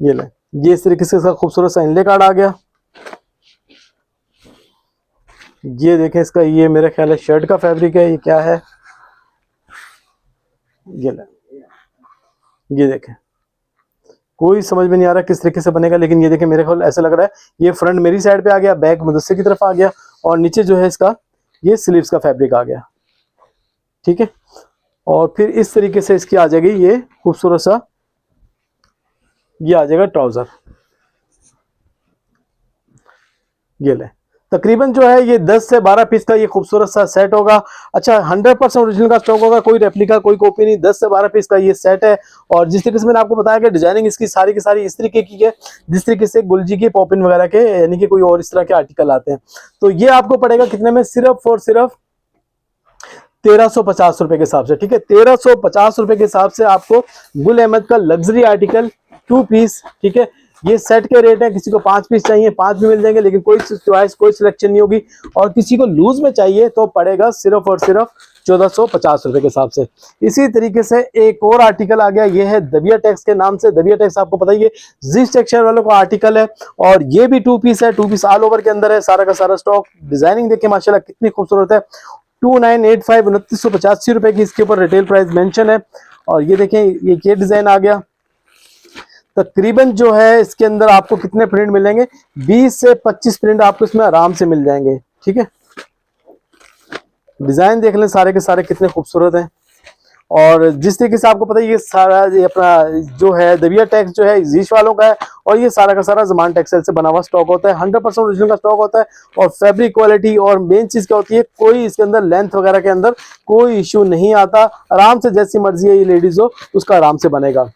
ये ले, ये इस तरीके से इसका खूबसूरत सा इनले कार्ड आ गया। ये देखें, इसका ये मेरा ख्याल है शर्ट का फैब्रिक है। ये क्या है, ये ले, ये देखें, कोई समझ में नहीं आ रहा किस तरीके से बनेगा, लेकिन ये देखें मेरे ख्याल ऐसा लग रहा है ये फ्रंट मेरी साइड पे आ गया, बैक मुदस्सिर की तरफ आ गया और नीचे जो है इसका ये स्लीव्स का फैब्रिक आ गया, ठीक है। और फिर इस तरीके से इसकी आ जाएगी ये खूबसूरत सा, ये आ जाएगा ट्राउजर। ये ले, तकरीबन जो है ये 10 से 12 पीस का ये खूबसूरत सा सेट होगा। अच्छा, 100% ओरिजिनल का स्टॉक होगा, कोई रेप्लिका कोई कॉपी नहीं। 10 से 12 पीस का ये सेट है। और जिस तरीके से मैंने आपको बताया कि डिजाइनिंग इसकी सारी की सारी इस तरीके की है जिस तरीके से गुलजी के पॉपिन वगैरह के, यानी कि कोई और इस तरह के आर्टिकल आते हैं। तो ये आपको पड़ेगा कितने में, सिर्फ और सिर्फ 1350 रुपए के हिसाब से, ठीक है। 1350 रुपए के हिसाब से आपको गुल अहमद का लग्जरी आर्टिकल 2 पीस, ठीक है। ये सेट के रेट है, किसी को 5 पीस चाहिए 5 भी मिल जाएंगे, लेकिन कोई चॉइस कोई सिलेक्शन नहीं होगी। और किसी को लूज में चाहिए तो पड़ेगा सिर्फ और सिर्फ 1450 रुपए के हिसाब से। इसी तरीके से एक और आर्टिकल आ गया, ये है दबिया टेक्स के नाम से। दबिया टेक्स आपको पता ही है, जिस टेक्सचर वालों का आर्टिकल है, और ये भी 2 पीस है। 2 पीस ऑल ओवर के अंदर है, सारा का सारा स्टॉक। डिजाइनिंग देखिए माशाल्लाह कितनी खूबसूरत है। 2985 2985 रुपए की इसके ऊपर रिटेल प्राइस मेंशन है। और ये देखें, ये डिजाइन आ गया। तकरीबन जो है इसके अंदर आपको कितने प्रिंट मिलेंगे, 20 से 25 प्रिंट आपको इसमें आराम से मिल जाएंगे, ठीक है। डिजाइन देख लें सारे के सारे कितने खूबसूरत हैं। और जिस तरीके से आपको पता है ये सारा ये अपना जो है दबिया टैक्स जो है जीश वालों का है, और ये सारा का सारा ज़मान टेक्सटाइल से बना हुआ स्टॉक होता है। 100% ओरिजिनल का स्टॉक होता है। और फैब्रिक क्वालिटी और मेन चीज़ क्या होती है, कोई इसके अंदर लेंथ वगैरह के अंदर कोई इशू नहीं आता। आराम से जैसी मर्जी है ये लेडीज हो उसका आराम से बनेगा।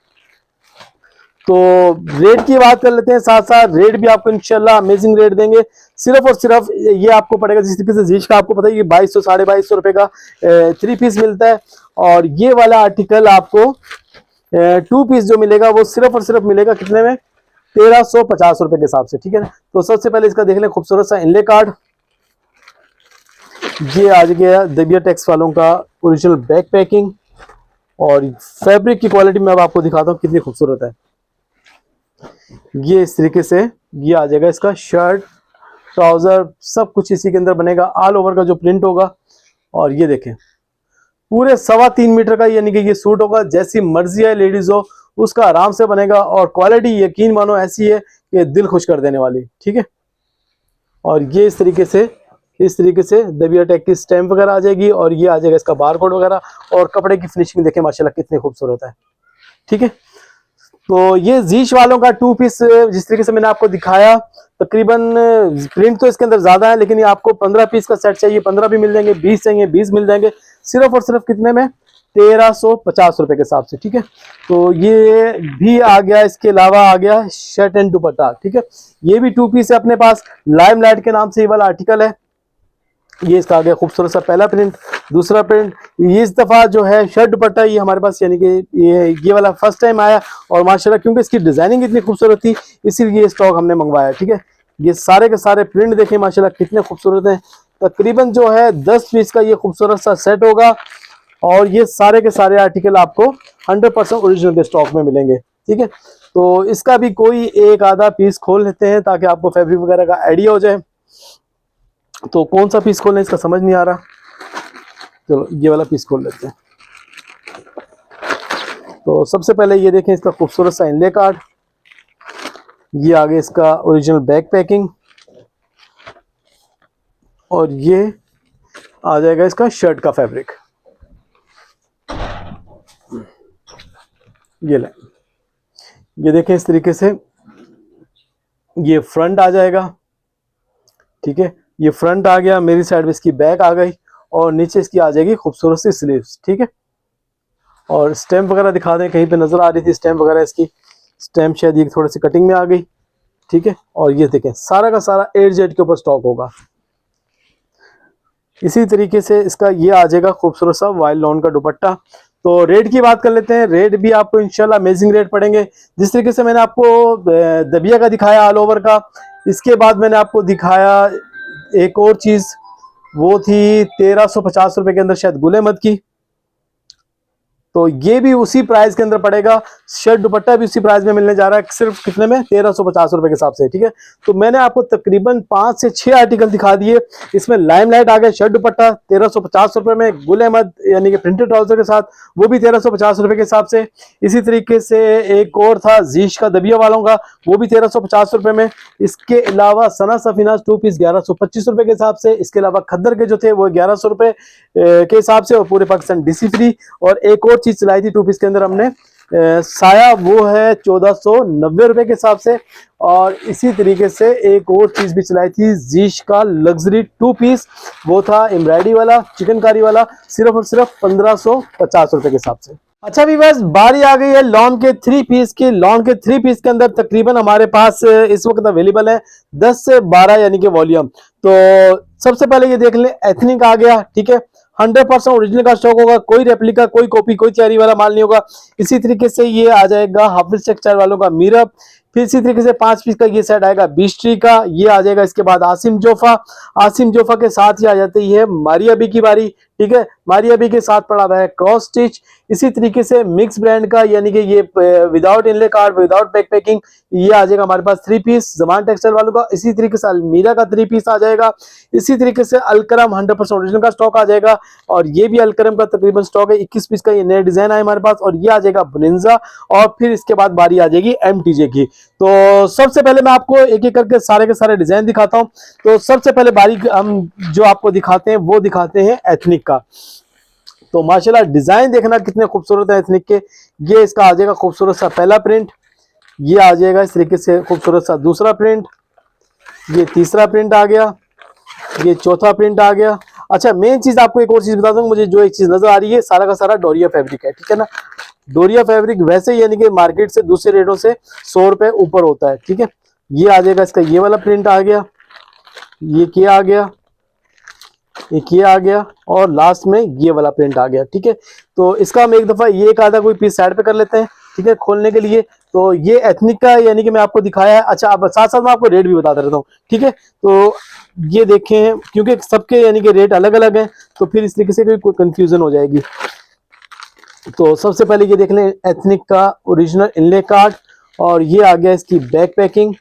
तो रेट की बात कर लेते हैं, साथ साथ रेट भी आपको इंशाल्लाह अमेजिंग रेट देंगे। सिर्फ और सिर्फ ये आपको पड़ेगा, जिस तरीके से जीश का आपको पता है ये 2200 2250 रुपए का 3 पीस मिलता है। और ये वाला आर्टिकल आपको 2 पीस जो मिलेगा वो सिर्फ और सिर्फ मिलेगा कितने में, 1350 रुपए के हिसाब से, ठीक है ना। तो सबसे पहले इसका देख लें खूबसूरत सा इनले कार्ड। ये आ गया दबिया टेक्स वालों का ओरिजिनल बैक पैकिंग। और फैब्रिक की क्वालिटी मैं अब आपको दिखाता हूँ कितनी खूबसूरत है। ये इस तरीके से ये आ जाएगा, इसका शर्ट ट्राउजर सब कुछ इसी के अंदर बनेगा। ऑल ओवर का जो प्रिंट होगा। और ये देखें पूरे 3.25 मीटर का यानी कि ये सूट होगा। जैसी मर्जी है लेडीज हो उसका आराम से बनेगा। और क्वालिटी यकीन मानो ऐसी है कि दिल खुश कर देने वाली, ठीक है। और ये इस तरीके से दबिया टेक की स्टैम्प वगैरह आ जाएगी। और ये आ जाएगा इसका बारकोड वगैरह। और कपड़े की फिनिशिंग देखें माशाल्लाह कितनी खूबसूरत है, ठीक है। तो ये जीश वालों का 2 पीस जिस तरीके से मैंने आपको दिखाया, तकरीबन प्रिंट तो इसके अंदर ज्यादा है, लेकिन ये आपको 15 पीस का सेट चाहिए 15 भी मिल जाएंगे, 20 चाहिए 20 मिल जाएंगे। सिर्फ और सिर्फ कितने में, 1350 रुपए के हिसाब से, ठीक है। तो ये भी आ गया। इसके अलावा आ गया शर्ट एंड दुपट्टा, ठीक है। ये भी 2 पीस है अपने पास। लाइमलाइट के नाम से ये वाला आर्टिकल है। ये इसका आ गया खूबसूरत सा पहला प्रिंट। दूसरा प्रिंट ये इस दफा जो है शर्ट दुपट्टा ये हमारे पास यानी कि ये वाला फर्स्ट टाइम आया। और माशाल्लाह क्योंकि इसकी डिजाइनिंग इतनी खूबसूरत थी इसीलिए ये स्टॉक हमने मंगवाया, ठीक है। ये सारे के सारे प्रिंट देखें माशाल्लाह कितने खूबसूरत हैं। तकरीबन जो है 10 पीस का ये खूबसूरत सा सेट होगा। और ये सारे के सारे आर्टिकल आपको 100% ओरिजिनल के स्टॉक में मिलेंगे, ठीक है। तो इसका भी कोई एक आधा पीस खोल लेते हैं ताकि आपको फैब्रिक वगैरह का आइडिया हो जाए। तो कौन सा पीस खोलें इसका समझ नहीं आ रहा। चलो ये वाला पीस खोल लेते हैं। तो सबसे पहले ये देखें इसका खूबसूरत सा इनले कार्ड। ये आगे इसका ओरिजिनल बैक पैकिंग। और ये आ जाएगा इसका शर्ट का फैब्रिक। ये ले, ये देखें इस तरीके से ये फ्रंट आ जाएगा, ठीक है। ये फ्रंट आ गया, मेरी साइड में इसकी बैक आ गई और नीचे इसकी आ जाएगी खूबसूरत सी स्लीव्स, ठीक है। और स्टैम्प वगैरह दिखा दें, कहीं पे नजर आ रही थी स्टैम्प वगैरह इसकी, स्टैम्प शायद ये थोड़ी सी कटिंग में आ गई, ठीक है। और ये देखें सारा का सारा 8Z के ऊपर स्टॉक होगा। इसी तरीके से इसका ये आ जाएगा खूबसूरत सा वाइल्ड लॉन का दुपट्टा। तो रेट की बात कर लेते हैं, रेट भी आपको इंशाल्लाह अमेजिंग रेट पड़ेंगे। जिस तरीके से मैंने आपको दबिया का दिखाया ऑल ओवर का, इसके बाद मैंने आपको दिखाया एक और चीज, वो थी 1350 रुपए के अंदर शायद गुलेमद की। तो ये भी उसी प्राइस के अंदर पड़ेगा, शर्ट दुपट्टा भी उसी प्राइस में मिलने जा रहा है, सिर्फ कितने में, 1350 रुपए के हिसाब से, ठीक है। तो मैंने आपको तकरीबन 5 से 6 आर्टिकल दिखा दिए। इसमें लाइमलाइट आ गया शर्ट दुपट्टा 1350 रुपए में, गुल अहमद यानी कि प्रिंटेड ट्राउजर के साथ, वो भी 1350 रुपए के हिसाब से। इसी तरीके से एक और था जीश का दबिया वालों का, वो भी 1350 रुपए में। इसके अलावा सना सफीना 2 पीस 1125 रुपए के हिसाब से। इसके अलावा खद्दर के जो थे वो 1100 रुपए के हिसाब से, और पूरे पाकिस्तान डीसी फ्री। और एक और चीज चलाई थी 2 पीस के अंदर हमने, साया, वो है 1490 रुपए के हिसाब से। और इसी तरीके से एक और चीज भी चलाई थी जीश का लग्जरी 2 पीस, वो था एम्ब्रॉयडरी वाला चिकनकारी वाला, सिर्फ और सिर्फ 1550 रुपए के हिसाब से। अच्छा भी बस बारी आ गई है लॉन के 3 पीस की। लॉन के 3 पीस के अंदर तकरीबन हमारे पास इस वक्त अवेलेबल है 10 से 12 यानी कि वॉल्यूम। तो सबसे पहले ये देख लें, एथनिक आ गया, ठीक है। 100% ओरिजिनल का स्टॉक होगा, कोई रेप्लिका, कोई कॉपी, कोई चेरी वाला माल नहीं होगा। इसी तरीके से ये आ जाएगा हाफिज टेक्सटाइल वालों का मीरब। फिर इसी तरीके से 5 पीस का ये सेट आएगा बीस्ट्री का, ये आ जाएगा। इसके बाद आसिम जोफा, आसिम जोफा के साथ ही आ जाती है मारिया बी की बारी, ठीक है। मारिया बी के साथ पड़ा हुआ है क्रॉस स्टिच। इसी तरीके से मिक्स ब्रांड का यानी कि ये विदाउट इनले कार्ड, विदाउट बैक पैकिंग, ये आ जाएगा हमारे पास 3 पीस जमान टेक्सटाइल वालों का। इसी तरीके से अलमीरा का 3 पीस आ जाएगा। इसी तरीके से अलकरम 100% ओरिजिनल का स्टॉक आ जाएगा, और ये भी अलकरम का तकरीबन स्टॉक है 21 पीस का। ये नया डिजाइन है हमारे पास, और ये आ जाएगा बुनिंजा। और फिर इसके बाद बारी आ जाएगी एमटीजे की। तो सबसे पहले मैं आपको एक एक करके सारे के सारे डिजाइन दिखाता हूं। तो सबसे पहले बारी हम जो आपको दिखाते हैं वो दिखाते हैं एथनिक का। तो माशाल्लाह डिजाइन देखना कितने खूबसूरत है एथनिक के। ये इसका आ जाएगा खूबसूरत सा पहला प्रिंट, ये आ जाएगा इस तरीके से खूबसूरत सा दूसरा प्रिंट, ये तीसरा प्रिंट आ गया, ये चौथा प्रिंट आ गया। अच्छा मेन चीज आपको एक और चीज बता दूं, मुझे जो एक चीज नजर आ रही है सारा का सारा डोरिया फैब्रिक है, ठीक है ना। डोरिया फैब्रिक वैसे यानी कि मार्केट से दूसरे रेटों से 100 रुपए ऊपर होता है, ठीक है। ये आ जाएगा इसका ये वाला प्रिंट आ गया, ये क्या आ गया, एक ये आ गया, और लास्ट में ये वाला प्रिंट आ गया, ठीक है। तो इसका हम एक दफा ये एक आधा कोई पीस साइड पे कर लेते हैं, ठीक है, खोलने के लिए। तो ये एथनिक का यानी कि मैं आपको दिखाया है। अच्छा अब साथ साथ मैं आपको रेट भी बता देता हूँ, ठीक है। तो ये देखें, क्योंकि सबके यानी कि रेट अलग अलग हैं, तो फिर इस तरीके से कोई कंफ्यूजन हो जाएगी। तो सबसे पहले ये देख लें एथनिक का ओरिजिनल इनले कार्ड, और ये आ गया इसकी बैक पैकिंग।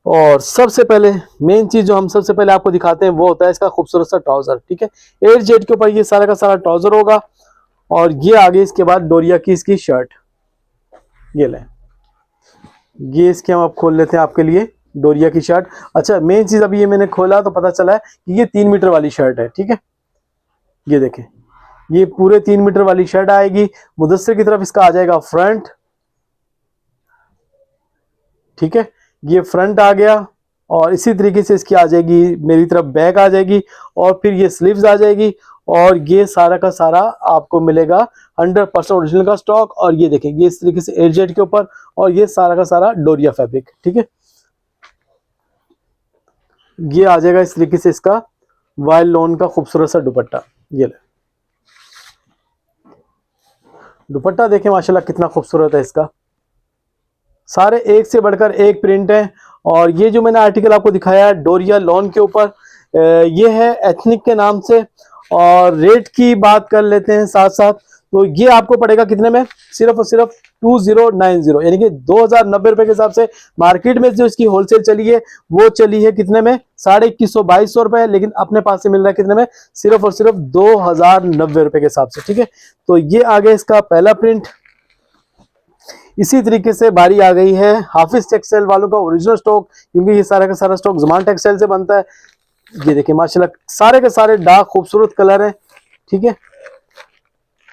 और सबसे पहले मेन चीज जो हम सबसे पहले आपको दिखाते हैं वो होता है इसका खूबसूरत सा ट्राउजर, ठीक है। 8Z के ऊपर ये सारा का सारा ट्राउजर होगा, और ये आगे इसके बाद डोरिया की इसकी शर्ट, ये लें, ये इसके हम अब खोल लेते हैं आपके लिए डोरिया की शर्ट। अच्छा मेन चीज अभी ये मैंने खोला तो पता चला है कि ये 3 मीटर वाली शर्ट है, ठीक है। ये देखें ये पूरे 3 मीटर वाली शर्ट आएगी। मुदस्सिर की तरफ इसका आ जाएगा फ्रंट, ठीक है, ये फ्रंट आ गया। और इसी तरीके से इसकी आ जाएगी मेरी तरफ बैक आ जाएगी, और फिर ये स्लीव्स आ जाएगी। और ये सारा का सारा आपको मिलेगा 100% ओरिजिनल का स्टॉक। और ये देखें ये इस तरीके से 8Z के ऊपर, और ये सारा का सारा डोरिया फैब्रिक, ठीक है। ये आ जाएगा इस तरीके से इसका वाइल्ड लॉन का खूबसूरत सा दुपट्टा। ये ले दुपट्टा देखें माशाल्लाह कितना खूबसूरत है इसका, सारे एक से बढ़कर एक प्रिंट है। और ये जो मैंने आर्टिकल आपको दिखाया है डोरिया लॉन के ऊपर, ये है एथनिक के नाम से। और रेट की बात कर लेते हैं साथ साथ, तो ये आपको पड़ेगा कितने में, सिर्फ और सिर्फ 2090 यानी कि 2090 रुपए के हिसाब से। मार्केट में जो इसकी होलसेल चली है वो चली है कितने में, 2150-2200 रुपए, लेकिन अपने पास से मिल रहा है कितने में, सिर्फ और सिर्फ 2090 रुपए के हिसाब से, ठीक है। तो ये आ गया इसका पहला प्रिंट। इसी तरीके से बारी आ गई है हाफिज टेक्सटाइल वालों का ओरिजिनल स्टॉक, क्योंकि ये सारा का सारा स्टॉक जमान टेक्सटाइल से बनता है। ये देखिए माशाल्लाह सारे के सारे डार्क खूबसूरत कलर हैं, ठीक है।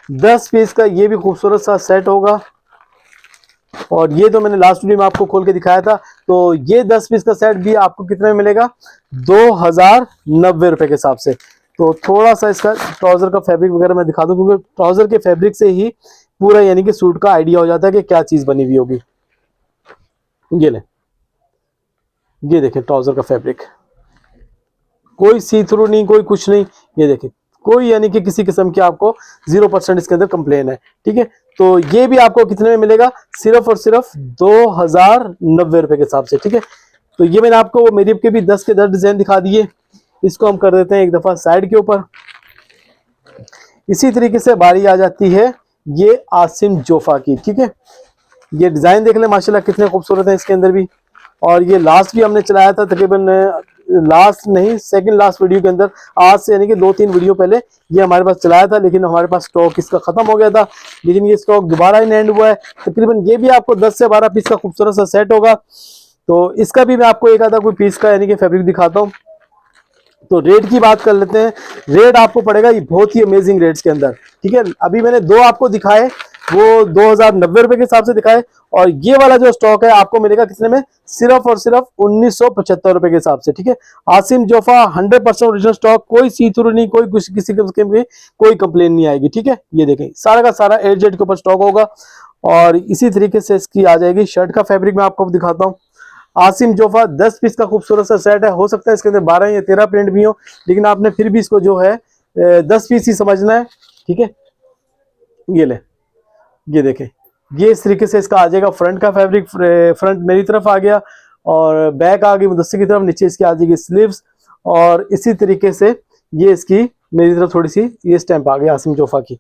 10 पीस का ये भी खूबसूरत सा सेट होगा। और ये तो मैंने लास्ट वीडियो में आपको खोल के दिखाया था। तो ये 10 पीस का सेट भी आपको कितने में मिलेगा, 2090 रुपए के हिसाब से। तो थोड़ा सा इसका ट्राउजर का फैब्रिक वगैरह मैं दिखा दूं, क्योंकि ट्राउजर के फैब्रिक से ही पूरा यानी कि सूट का आइडिया हो जाता है कि क्या चीज बनी हुई होगी। ये ले, ये देखें ट्राउजर का फैब्रिक, कोई सी थ्रू नहीं, कोई कुछ नहीं। ये देखें, कोई यानी कि किसी किस्म की आपको 0% इसके अंदर कंप्लेन है। ठीक है, तो ये भी आपको कितने में मिलेगा, सिर्फ और सिर्फ 2090 रुपए के हिसाब से। ठीक है, तो ये मैंने आपको मेरी के भी 10 के 10 डिजाइन दिखा दिए। इसको हम कर देते हैं एक दफा साइड के ऊपर। इसी तरीके से बारी आ जाती है ये आसिम जोफा की। ठीक है, ये डिजाइन देख ले माशाल्लाह कितने खूबसूरत है इसके अंदर भी। और ये लास्ट भी हमने चलाया था तकरीबन, लास्ट नहीं सेकंड लास्ट वीडियो के अंदर, आज से यानी कि 2-3 वीडियो पहले ये हमारे पास चलाया था, लेकिन हमारे पास स्टॉक इसका खत्म हो गया था। लेकिन ये स्टॉक दोबारा इन एंड हुआ है। तकरीबन ये भी आपको 10 से 12 पीस का खूबसूरत सा सेट होगा। तो इसका भी मैं आपको एक आधा कोई पीस का यानी कि फैब्रिक दिखाता हूँ। तो रेट की बात कर लेते हैं। रेट आपको पड़ेगा ये बहुत ही अमेजिंग रेट्स के अंदर। ठीक है, अभी मैंने 2 आपको दिखाए, वो 2090 रुपए के हिसाब से दिखाए, और ये वाला जो स्टॉक है आपको मिलेगा कितने में, सिर्फ और सिर्फ 1975 रुपए के हिसाब से। ठीक है, आसिम जोफा 100% ओरिजिनल स्टॉक, कोई सी थ्रू नहीं, कोई कुछ किसी किस्म की कोई कंप्लेन नहीं आएगी। ठीक है, ये देखें सारा का सारा एजेड के ऊपर स्टॉक होगा। और इसी तरीके से इसकी आ जाएगी शर्ट का फैब्रिक, मैं आपको दिखाता हूँ। आसिम जोफा 10 पीस का खूबसूरत सा सेट है। हो सकता है इसके अंदर 12 या 13 प्रिंट भी हो, लेकिन आपने फिर भी इसको जो है 10 पीस ही समझना है। ठीक है, ये ले, ये देखें, ये इस तरीके से इसका आ जाएगा फ्रंट का फैब्रिक। फ्रंट मेरी तरफ आ गया और बैक आ गई मुदस्सिर की तरफ, नीचे इसकी आ जाएगी स्लीव्स, और इसी तरीके से ये इसकी मेरी तरफ थोड़ी सी ये स्टैंप आ गई आसिम जोफा की।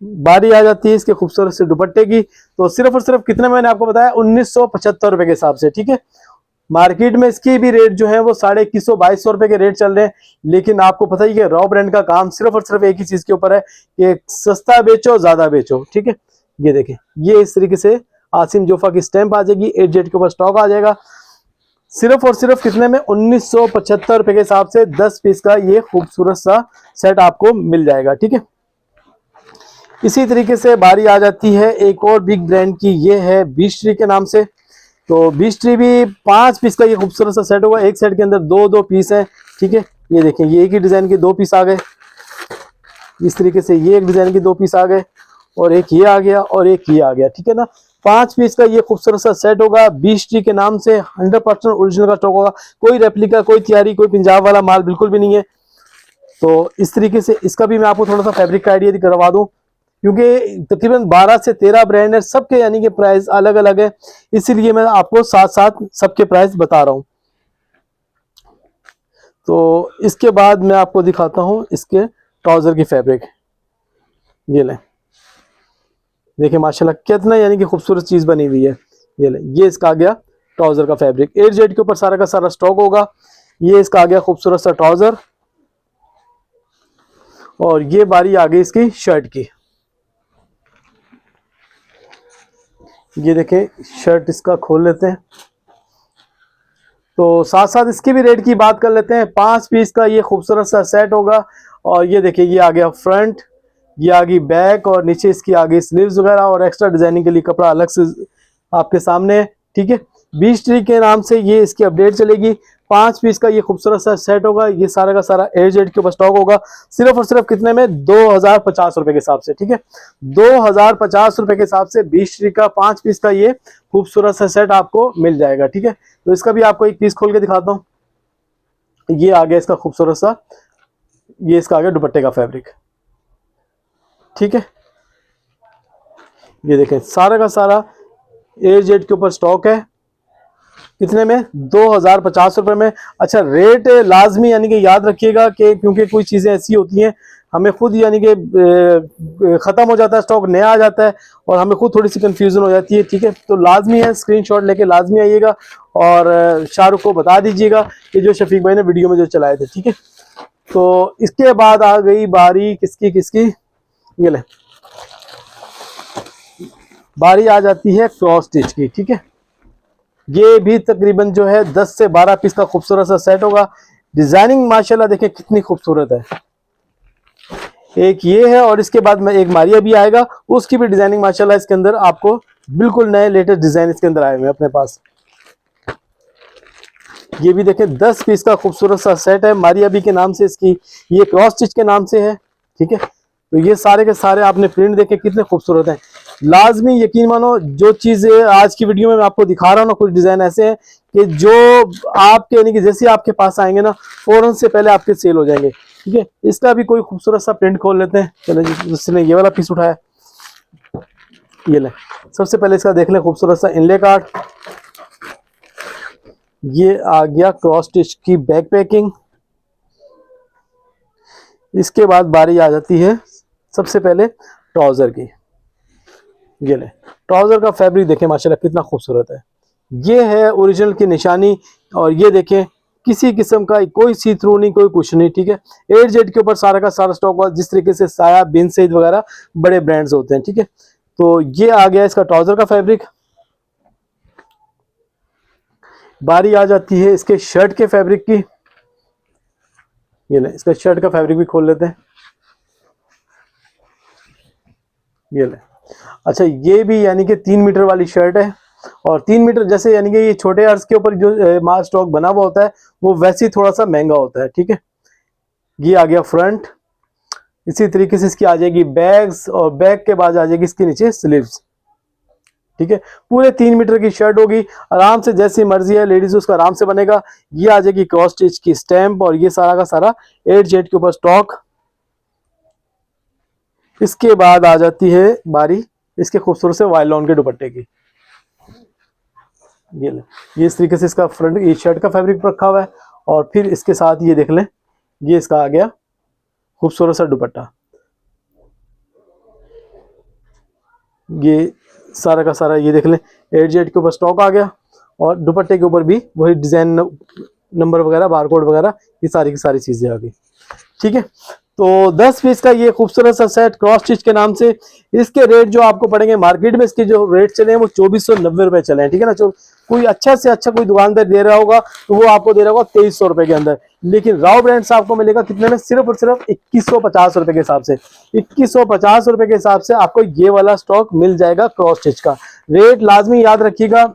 बारी आ जाती है इसके खूबसूरत से दुपट्टे की। तो सिर्फ और सिर्फ कितने मैंने आपको बताया, 1975 रुपए के हिसाब से। ठीक है, मार्केट में इसकी भी रेट जो है वो 2150-2200 रुपए के रेट चल रहे हैं। लेकिन आपको पता ही है रॉ ब्रांड का काम सिर्फ और सिर्फ एक ही चीज के ऊपर है कि सस्ता बेचो ज्यादा बेचो। ठीक है, ये देखें, ये इस तरीके से आसिम जोफा की स्टैंप आ जाएगी, 8 के ऊपर स्टॉक आ जाएगा। सिर्फ और सिर्फ कितने में, 1975 रुपए के हिसाब से 10 पीस का ये खूबसूरत सा सेट आपको मिल जाएगा। ठीक है, इसी तरीके से बारी आ जाती है एक और बिग ब्रांड की, ये है बीच ट्री के नाम से। तो बीच ट्री भी 5 पीस का ये खूबसूरत सा सेट होगा। एक सेट के अंदर 2-2 पीस है। ठीक है, ये देखें, ये एक ही डिजाइन के 2 पीस आ गए। इस तरीके से ये एक डिजाइन के 2 पीस आ गए, और एक ये आ गया, और एक ये आ गया। ठीक है ना, 5 पीस का ये खूबसूरत सा सेट होगा बीच ट्री के नाम से। 100% ओरिजिनल का स्टॉक होगा, कोई रेप्लिका, कोई तैयारी, कोई पंजाब वाला माल बिल्कुल भी नहीं है। तो इस तरीके से इसका भी मैं आपको थोड़ा सा फैब्रिक का आइडिया करवा दूं, क्योंकि तकरीबन 12 से 13 ब्रांड है, सबके यानी कि प्राइस अलग अलग है, इसीलिए मैं आपको साथ साथ सबके प्राइस बता रहा हूं। तो इसके बाद मैं आपको दिखाता हूं इसके ट्राउजर की फैब्रिक। ये ले, देखिए माशाल्लाह कितना यानी कि खूबसूरत चीज बनी हुई है। ये ले, ये इसका आ गया ट्राउजर का फैब्रिक, 8 के ऊपर सारा का सारा स्टॉक होगा। ये इसका आ गया खूबसूरत सा ट्राउजर, और ये बारी आ गई इसकी शर्ट की। ये देखें, शर्ट इसका खोल लेते हैं। तो साथ साथ इसकी भी रेट की बात कर लेते हैं। 5 पीस का ये खूबसूरत सा सेट होगा, और ये देखिए, ये आ गया फ्रंट, ये आ गई बैक, और नीचे इसकी आ गई स्लीव्स वगैरह, और एक्स्ट्रा डिजाइनिंग के लिए कपड़ा अलग से आपके सामने है। ठीक है, बीच ट्री के नाम से ये इसकी अपडेट चलेगी। 5 पीस का ये खूबसूरत सा सेट होगा। ये सारा का सारा 8 के ऊपर स्टॉक होगा। सिर्फ और सिर्फ कितने में, 2050 रुपए के हिसाब से। ठीक है, 2050 रुपए के हिसाब से बीच ट्री का 5 पीस का ये खूबसूरत सा सेट आपको मिल जाएगा। ठीक है, तो इसका भी आपको एक पीस खोल के दिखाता हूँ। ये आ गया इसका खूबसूरत सा, ये इसका आ गया दुपट्टे का फैब्रिक। ठीक है, ये देखें सारा का सारा 8 के ऊपर स्टॉक है। कितने में, 2050 रुपए में। अच्छा, रेट लाजमी यानी कि याद रखिएगा कि क्योंकि कोई चीजें ऐसी होती हैं हमें खुद यानी कि खत्म हो जाता है स्टॉक, नया आ जाता है, और हमें खुद थोड़ी सी कंफ्यूजन हो जाती है। ठीक है, तो लाजमी है स्क्रीनशॉट लेके लाजमी आइएगा, और शाहरुख को बता दीजिएगा कि जो शफीक भाई ने वीडियो में जो चलाए थे। ठीक है, तो इसके बाद आ गई बारी किसकी किसकी, ये ले, बारी आ जाती है क्रॉस स्टिच की। ठीक है, ये भी तकरीबन जो है 10 से 12 पीस का खूबसूरत सा सेट होगा। डिजाइनिंग माशाल्लाह देखें कितनी खूबसूरत है। एक ये है, और इसके बाद में एक मारिया भी आएगा, उसकी भी डिजाइनिंग माशाल्लाह इसके अंदर आपको बिल्कुल नए लेटेस्ट डिजाइन इसके अंदर आए हुए हैं अपने पास। ये भी देखें 10 पीस का खूबसूरत सा सेट है, मारिया बी के नाम से इसकी, ये क्रॉस स्टिच के नाम से है, ठीक है। तो ये सारे के सारे आपने प्रिंट देखे कितने खूबसूरत हैं। लाजमी यकीन मानो जो चीजें आज की वीडियो में मैं आपको दिखा रहा हूँ ना, कुछ डिजाइन ऐसे हैं कि जो आपके यानी कि जैसे आपके पास आएंगे ना फौरन से पहले आपके सेल हो जाएंगे, ठीक है। इसका भी कोई खूबसूरत सा प्रिंट खोल लेते हैं। चलो जी, जिसने ये वाला पीस उठाया, ये ले, सबसे पहले इसका देख लें खूबसूरत सा इनले कार्ड। ये आ गया क्रॉस स्टिच की बैक पैकिंग। इसके बाद बारी आ जाती है सबसे पहले ट्राउजर की। ये ले, ट्राउजर का फैब्रिक देखें माशाल्लाह कितना खूबसूरत है। ये है ओरिजिनल की निशानी, और ये देखें किसी किस्म का कोई सी थ्रू नहीं, कोई कुछ नहीं, ठीक है। 8Z के ऊपर सारा का सारा स्टॉक हुआ, जिस तरीके से साया, बिन सईद वगैरह बड़े ब्रांड्स होते हैं, ठीक है। तो ये आ गया इसका ट्राउजर का फैब्रिक। बारी आ जाती है इसके शर्ट के फैब्रिक की। ये ले, इसका शर्ट का फैब्रिक भी खोल लेते हैं। ये ले, अच्छा ये भी यानी कि 3 मीटर वाली शर्ट है, और 3 मीटर जैसे यानी कि ये छोटे अर्ज के ऊपर जो मास स्टॉक बना हुआ होता है वो वैसे ही थोड़ा सा महंगा होता है, ठीक है। ये आ गया फ्रंट। इसी तरीके से इसकी आ जाएगी बैग्स, और बैग के बाद आ जाएगी इसके नीचे स्लीव्स, ठीक है। पूरे 3 मीटर की शर्ट होगी, आराम से जैसी मर्जी है लेडीज उसका आराम से बनेगा। ये आ जाएगी क्रॉस स्टिच की स्टैम्प, और ये सारा का सारा 8Z के ऊपर स्टॉक। इसके बाद आ जाती है बारी इसके खूबसूरत से वायलॉन के दुपट्टे की। ये ले, ये इस तरीके से इसका फ्रंट ये शर्ट का फैब्रिक रखा हुआ है, और फिर इसके साथ ये देख लें ये इसका आ गया खूबसूरत सा दुपट्टा। ये सारा का सारा ये देख लें 8Z के ऊपर स्टॉक आ गया, और दुपट्टे के ऊपर भी वही डिजाइन नंबर वगैरह बारकोड वगैरह ये सारी की सारी चीजें आ गई, ठीक है। तो 10 पीस का ये खूबसूरत सा सेट क्रॉस स्टिच के नाम से, इसके रेट जो आपको पड़ेंगे मार्केट में, इसके जो रेट चले हैं वो 2490 रुपए चले हैं, ठीक है ना। कोई अच्छा से अच्छा कोई दुकानदार दे रहा होगा तो वो आपको दे रहा होगा 2300 रुपए के अंदर, लेकिन राव ब्रांड्स आपको मिलेगा कितने में, सिर्फ और सिर्फ 2150 रुपए के हिसाब से। 2150 रुपए के हिसाब से आपको ये वाला स्टॉक मिल जाएगा क्रॉस स्टिच का। रेट लाजमी याद रखिएगा,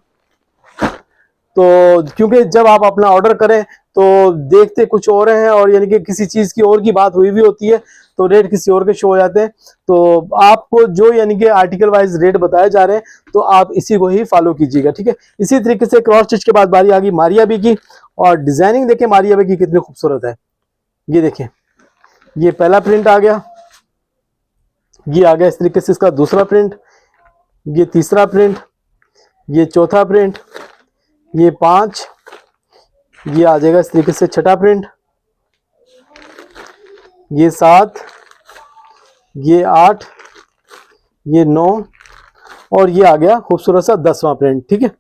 तो क्योंकि जब आप अपना ऑर्डर करें तो देखते कुछ और हैं, और यानी कि किसी चीज की और की बात हुई भी होती है तो रेट किसी और के शो हो जाते हैं। तो आपको जो यानी कि आर्टिकल वाइज रेट बताए जा रहे हैं तो आप इसी को ही फॉलो कीजिएगा, ठीक है। इसी तरीके से क्रॉस स्टिच के बाद बारी आ गई मारिया बी की, और डिजाइनिंग देखें मारिया बी की कितनी खूबसूरत है। ये देखें, ये पहला प्रिंट आ गया, ये आ गया इस तरीके से इसका दूसरा प्रिंट, ये तीसरा प्रिंट, ये चौथा प्रिंट, ये 5, ये आ जाएगा इस तरीके से छठा प्रिंट, ये 7, ये 8, ये 9, और ये आ गया खूबसूरत सा 10वां प्रिंट, ठीक है।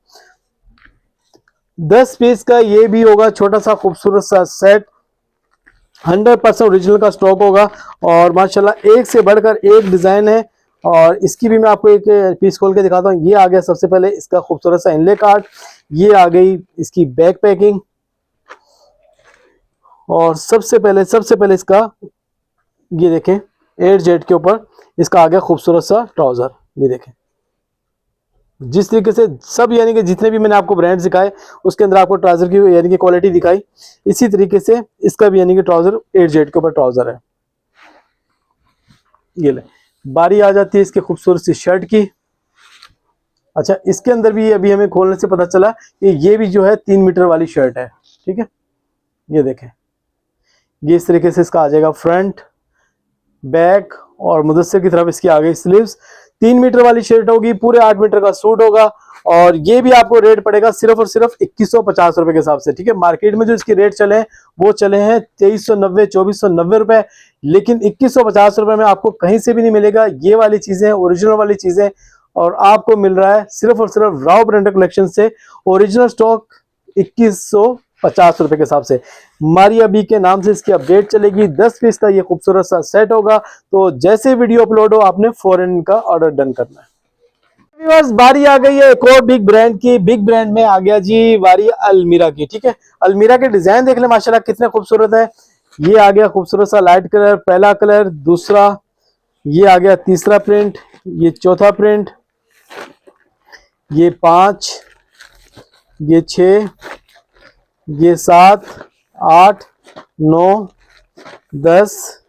10 पीस का ये भी होगा छोटा सा खूबसूरत सा सेट, 100% ओरिजिनल का स्टॉक होगा, और माशाल्लाह एक से बढ़कर एक डिजाइन है। और इसकी भी मैं आपको एक पीस खोल के दिखाता हूँ। ये आ गया सबसे पहले इसका खूबसूरत सा इनले कार्ड, ये आ गई इसकी बैक पैकिंग, और सबसे पहले इसका ये देखें 8Z के ऊपर इसका आ गया खूबसूरत सा ट्राउजर। ये देखें जिस तरीके से सब यानी कि जितने भी मैंने आपको ब्रांड्स दिखाए उसके अंदर आपको ट्राउजर की यानी कि क्वालिटी दिखाई, इसी तरीके से इसका भी यानी कि ट्राउजर 8Z के ऊपर ट्राउजर है। ये ले, बारी आ जाती है इसके खूबसूरत सी शर्ट की। अच्छा, इसके अंदर भी अभी हमें खोलने से पता चला कि ये भी जो है 3 मीटर वाली शर्ट है, ठीक है। ये देखें, ये इस तरीके से इसका आ जाएगा फ्रंट, बैक, और मुदस्सिर की तरफ इसकी आ गई स्लीव्स। 3 मीटर वाली शर्ट होगी, पूरे 8 मीटर का सूट होगा, और ये भी आपको रेट पड़ेगा सिर्फ और सिर्फ 2150 रुपए के हिसाब से, ठीक है। मार्केट में जो इसके रेट चले हैं वो चले हैं 2390 2490 रुपए, लेकिन 2150 रुपए में आपको कहीं से भी नहीं मिलेगा। ये वाली चीजें ओरिजिनल वाली चीजें, और आपको मिल रहा है सिर्फ और सिर्फ राव ब्रांड कलेक्शन से ओरिजिनल स्टॉक 2150 रुपए के हिसाब से। मारिया बी के नाम से इसकी अपडेट चलेगी। 10 पीस का ये खूबसूरत सा सेट होगा, तो जैसे वीडियो अपलोड हो आपने फौरन का ऑर्डर डन करना है। व्यूअर्स, बारी आ गई है एक और बिग ब्रांड की। बिग ब्रांड में आ गया जी बारी अलमीरा की, ठीक है। अलमीरा के डिजाइन देख ले माशाल्लाह कितने खूबसूरत है। ये आ गया खूबसूरत सा लाइट कलर, पहला कलर, दूसरा, ये आ गया तीसरा प्रिंट, ये चौथा प्रिंट, ये 5, ये 6, ये 7, 8, 9, 10,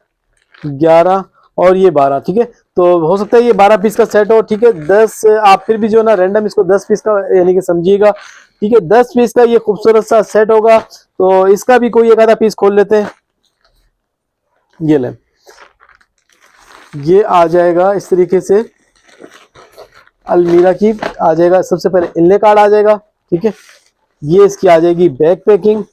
11 और ये 12। ठीक है, तो हो सकता है ये 12 पीस का सेट हो। ठीक है, 10 आप फिर भी जो ना रैंडम इसको 10 पीस का यानी कि समझिएगा। ठीक है, 10 पीस का ये खूबसूरत सा सेट होगा। तो इसका भी कोई एक आधा पीस खोल लेते हैं। ये ले, ये आ जाएगा इस तरीके से अलमीरा की आ जाएगा। सबसे पहले इनले कार्ड आ जाएगा। ठीक है, ये इसकी आ जाएगी बैक पैकिंग,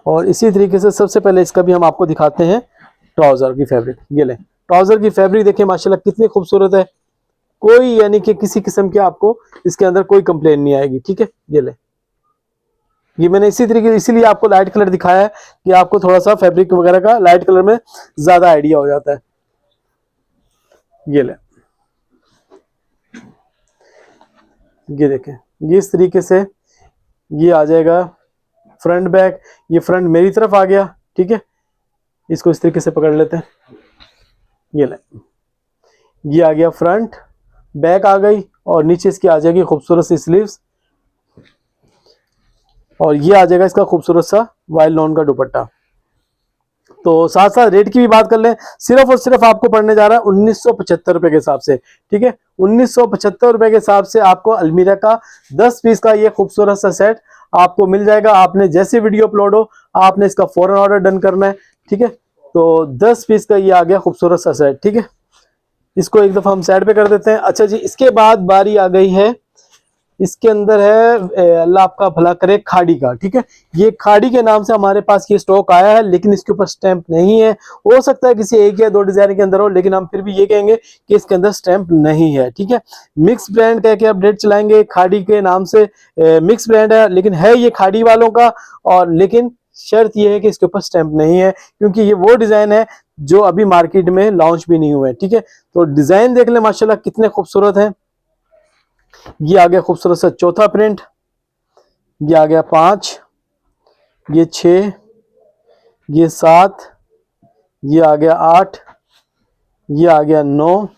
और इसी तरीके से सबसे पहले इसका भी हम आपको दिखाते हैं ट्राउजर की फैब्रिक। ये ले, ट्राउजर की फैब्रिक देखिए माशाल्लाह कितनी खूबसूरत है। कोई यानी कि किसी किस्म के आपको इसके अंदर कोई कंप्लेन नहीं आएगी। ठीक है, ये ले, ये मैंने इसी तरीके इसीलिए आपको लाइट कलर दिखाया है कि आपको थोड़ा सा फैब्रिक वगैरह का लाइट कलर में ज्यादा आइडिया हो जाता है। ये ले, ये देखें, ये इस तरीके से ये आ जाएगा फ्रंट बैक। ये फ्रंट मेरी तरफ आ गया। ठीक है, इसको इस तरीके से पकड़ लेते हैं। ये ले, ये आ गया फ्रंट, बैक आ गई, और नीचे इसकी आ जाएगी खूबसूरत सी स्लीव्स, और ये आ जाएगा इसका खूबसूरत सा वाइल्ड लॉन का दुपट्टा। तो साथ साथ रेट की भी बात कर लें, सिर्फ और सिर्फ आपको पड़ने जा रहा है 1975 रुपए के हिसाब से। ठीक है, 1975 रुपए के हिसाब से आपको अलमीरा का 10 पीस का ये खूबसूरत सा सेट आपको मिल जाएगा। आपने जैसे वीडियो अपलोड हो आपने इसका फौरन ऑर्डर डन करना है। ठीक है, तो 10 पीस का ये आ गया खूबसूरत सा सेट। ठीक है, इसको एक दफा हम साइड पे कर देते हैं। अच्छा जी, इसके बाद बारी आ गई है, इसके अंदर है अल्लाह आपका भला करे खाड़ी का। ठीक है, ये खाड़ी के नाम से हमारे पास ये स्टॉक आया है, लेकिन इसके ऊपर स्टैंप नहीं है। हो सकता है किसी एक या दो डिजाइन के अंदर हो, लेकिन हम फिर भी ये कहेंगे कि इसके अंदर स्टैंप नहीं है। ठीक है, मिक्स ब्रांड कह के अपडेट चलाएंगे खाड़ी के नाम से। मिक्स ब्रांड है, लेकिन है ये खाड़ी वालों का, और लेकिन शर्त यह है कि इसके ऊपर स्टैंप नहीं है, क्योंकि ये वो डिजाइन है जो अभी मार्केट में लॉन्च भी नहीं हुए। ठीक है, तो डिजाइन देख ले माशाल्लाह कितने खूबसूरत है। ये आ गया खूबसूरत सा चौथा प्रिंट, ये आ गया 5, ये 6, ये 7, ये आ गया 8, ये आ गया 9,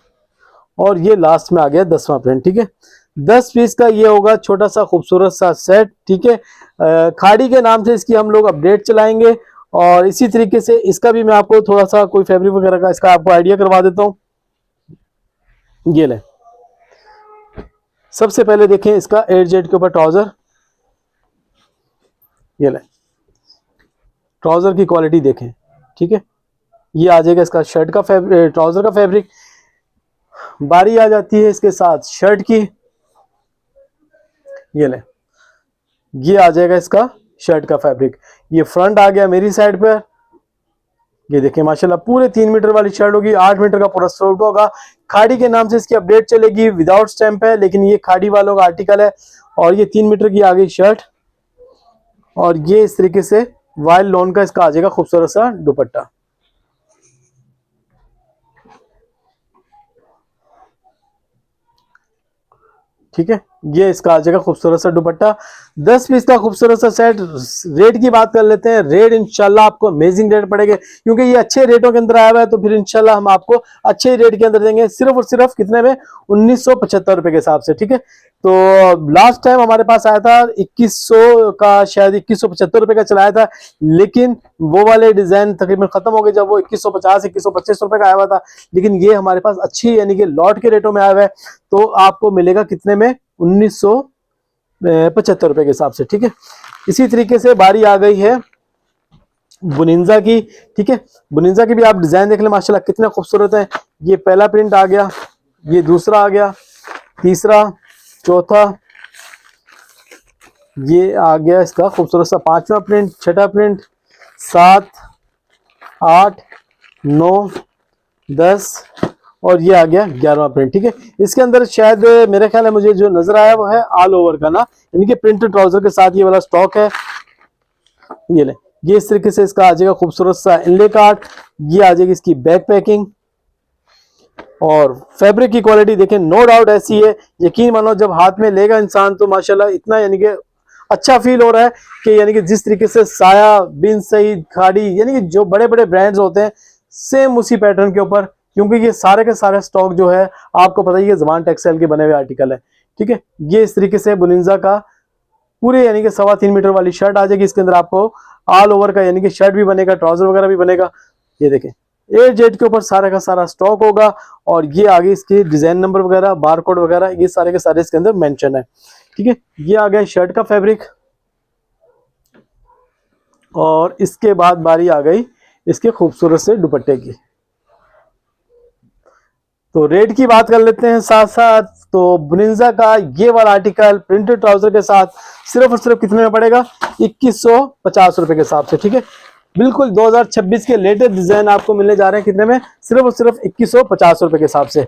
और ये लास्ट में आ गया 10वां प्रिंट। ठीक है, 10 पीस का ये होगा छोटा सा खूबसूरत सा सेट। ठीक है, खाड़ी के नाम से इसकी हम लोग अपडेट चलाएंगे, और इसी तरीके से इसका भी मैं आपको थोड़ा सा कोई फैब्रिक वगैरह का इसका आपको आइडिया करवा देता हूं। ये ले, सबसे पहले देखें इसका 8 जेड के ऊपर ट्राउजर। ये ले, ट्राउजर की क्वालिटी देखें। ठीक है, ये आ जाएगा इसका शर्ट का ट्राउजर का फैब्रिक। बारी आ जाती है इसके साथ शर्ट की। ये ले, ये आ जाएगा इसका शर्ट का फैब्रिक। ये फ्रंट आ गया मेरी साइड पर। ये देखिए माशाल्लाह पूरे 3 मीटर वाली शर्ट होगी, 8 मीटर का पूरा सूट होगा। खाड़ी के नाम से इसकी अपडेट चलेगी, विदाउट स्टैंप है, लेकिन ये खाड़ी वालों का आर्टिकल है। और ये 3 मीटर की आ गई शर्ट, और ये इस तरीके से वाइल्ड लॉन का इसका आ जाएगा खूबसूरत सा दुपट्टा। ठीक है, ये इसका आ जाएगा खूबसूरत सा दुपट्टा। 10 पीस का खूबसूरत सा सेट। रेट की बात कर लेते हैं। रेट इंशाल्लाह आपको अमेजिंग रेट पड़ेगा, क्योंकि ये अच्छे रेटों के अंदर आया हुआ है, तो फिर इंशाल्लाह हम आपको अच्छे रेट के अंदर देंगे। सिर्फ और सिर्फ कितने में? 1975 रुपए के हिसाब से। ठीक है, तो लास्ट टाइम हमारे पास आया था 2100 का, शायद 2175 रुपए का चलाया था, लेकिन वो वाले डिजाइन तकरीबन खत्म हो गए जब वो 2150 2125 रुपए का आया हुआ था। लेकिन ये हमारे पास अच्छी यानी कि लॉट के रेटों में आया हुआ है, तो आपको मिलेगा कितने में? 1975 रुपए के हिसाब से। ठीक है, इसी तरीके से बारी आ गई है बुनिंजा की। ठीक है, बुनिंजा की भी आप डिजाइन देख लें माशाल्लाह कितने खूबसूरत है। ये पहला प्रिंट आ गया, ये दूसरा आ गया, तीसरा, चौथा, ये आ गया इसका खूबसूरत सा 5वां प्रिंट, छठा प्रिंट, 7, 8, 9, 10, और ये आ गया 11वां प्रिंट। ठीक है, इसके अंदर शायद मेरे ख्याल है मुझे जो नजर आया वो है ऑल ओवर का ना, यानी कि प्रिंटेड ट्राउजर के साथ ये वाला स्टॉक है। ये ले, ये इस तरीके से इसका आ जाएगा खूबसूरत सा इनले कार्ड। ये आ जाएगी इसकी बैक पैकिंग, और फैब्रिक की क्वालिटी देखें, नो डाउट ऐसी है, यकीन मानो जब हाथ में लेगा इंसान तो माशाल्लाह इतना यानी कि अच्छा फील हो रहा है कि यानी कि जिस तरीके से साया, बिन सईद, खाड़ी, यानी कि जो बड़े बड़े ब्रांड्स होते हैं सेम उसी पैटर्न के ऊपर क्योंकि ये सारे के सारे स्टॉक जो है आपको पता ही है ज़मान टेक्सटाइल के बने हुए आर्टिकल है। ठीक है, ये इस तरीके से बुनिंजा का पूरे यानी कि 3.25 मीटर वाली शर्ट आ जाएगी। इसके अंदर आपको ऑल ओवर का यानी कि शर्ट भी बनेगा, ट्राउजर वगैरह भी बनेगा। ये देखें ए जेड के ऊपर सारा का सारा स्टॉक होगा और ये आगे इसकी डिजाइन नंबर वगैरह, बारकोड वगैरह ये सारे के सारे इसके अंदर मेंशन है। ठीक है, ये आ गया शर्ट का फैब्रिक और इसके बाद बारी आ गई इसके खूबसूरत से दुपट्टे की। तो रेट की बात कर लेते हैं साथ साथ। तो बुनिंजा का ये वाला आर्टिकल प्रिंटेड ट्राउजर के साथ सिर्फ और सिर्फ कितने में पड़ेगा, 2150 रुपए के हिसाब से। ठीक है, बिल्कुल 2026 के लेटेस्ट डिजाइन आपको मिलने जा रहे हैं कितने में, सिर्फ और सिर्फ 2150 रुपए के हिसाब से।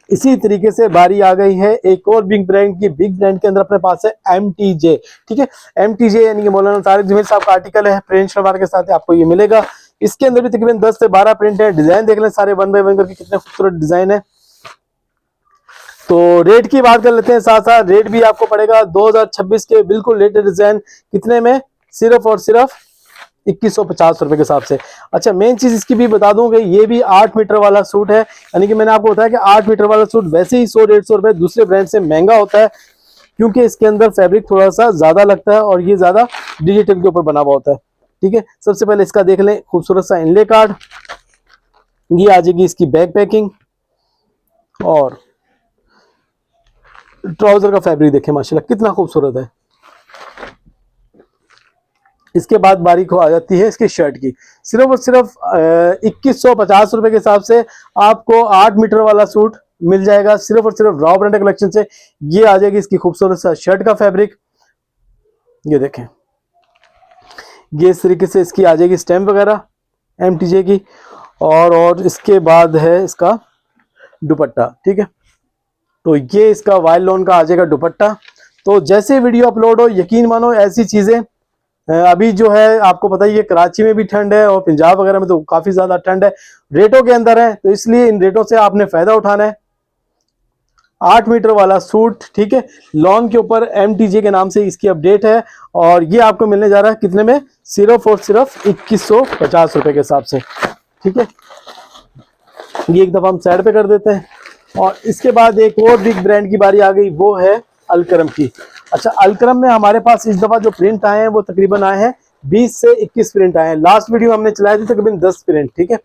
इसी तरीके से बारी आ गई है एक और बिग ब्रांड की। बिग ब्रांड के अंदर अपने पास है MTJ। ठीक है, MTJ यानी कि मौलाना तारिक जमील साहब का आर्टिकल है, प्रिंट सलवार के साथ आपको ये मिलेगा। इसके अंदर भी तकरीबन 10 से 12 प्रिंट है। डिजाइन देख लें सारे 1 बाय 1 करके कितने खूबसूरत डिजाइन है। तो रेट की बात कर लेते हैं साथ साथ। रेट भी आपको पड़ेगा 2026 के बिल्कुल लेटेस्ट डिजाइन कितने में, सिर्फ और सिर्फ 2150 रुपए के हिसाब से। अच्छा, मेन चीज इसकी भी बता दूं कि ये भी 8 मीटर वाला सूट है, यानी कि मैंने आपको बताया कि 8 मीटर वाला सूट वैसे ही 100-150 रुपए दूसरे ब्रांड से महंगा होता है, क्योंकि इसके अंदर फैब्रिक थोड़ा सा ज्यादा लगता है और ये ज्यादा डिजिटल के ऊपर बना हुआ होता है। ठीक है, सबसे पहले इसका देख लें खूबसूरत सा इनले कार्ड। ये आ जाएगी इसकी बैक पैकिंग और ट्राउजर का फैब्रिक देखें माशाल्लाह कितना खूबसूरत है। इसके बाद बारी को आ जाती है इसकी शर्ट की। सिर्फ और सिर्फ 2150 रुपए के हिसाब से आपको 8 मीटर वाला सूट मिल जाएगा, सिर्फ और सिर्फ रॉ ब्रांड कलेक्शन से। ये आ जाएगी इसकी खूबसूरत सा शर्ट का फैब्रिक। ये देखें, ये इस तरीके से इसकी आ जाएगी स्टैम्प वगैरह MTJ की। और इसके बाद है इसका दुपट्टा। ठीक है, तो ये इसका वाइल्ड लोन का आ जाएगा दुपट्टा। तो जैसे वीडियो अपलोड हो, यकीन मानो ऐसी चीजें अभी जो है आपको पता ही है कराची में भी ठंड है और पंजाब वगैरह में तो काफी ज्यादा ठंड है, रेटों के अंदर है, तो इसलिए इन रेटों से आपने फायदा उठाना है। 8 मीटर वाला सूट, ठीक है, लॉन के ऊपर MTJ के नाम से इसकी अपडेट है और ये आपको मिलने जा रहा है कितने में, सिर्फ और सिर्फ 2150 रुपए के हिसाब से। ठीक है, ये एक दफा हम साइड पे कर देते हैं। और इसके बाद एक और बिग ब्रांड की बारी आ गई, वो है अलकरम की। अच्छा, अलकरम में हमारे पास इस दफा जो प्रिंट आए हैं वो तकरीबन आए हैं 20 से 21 प्रिंट आए हैं। लास्ट वीडियो हमने चलाए थे तकरीबन 10 प्रिंट। ठीक है,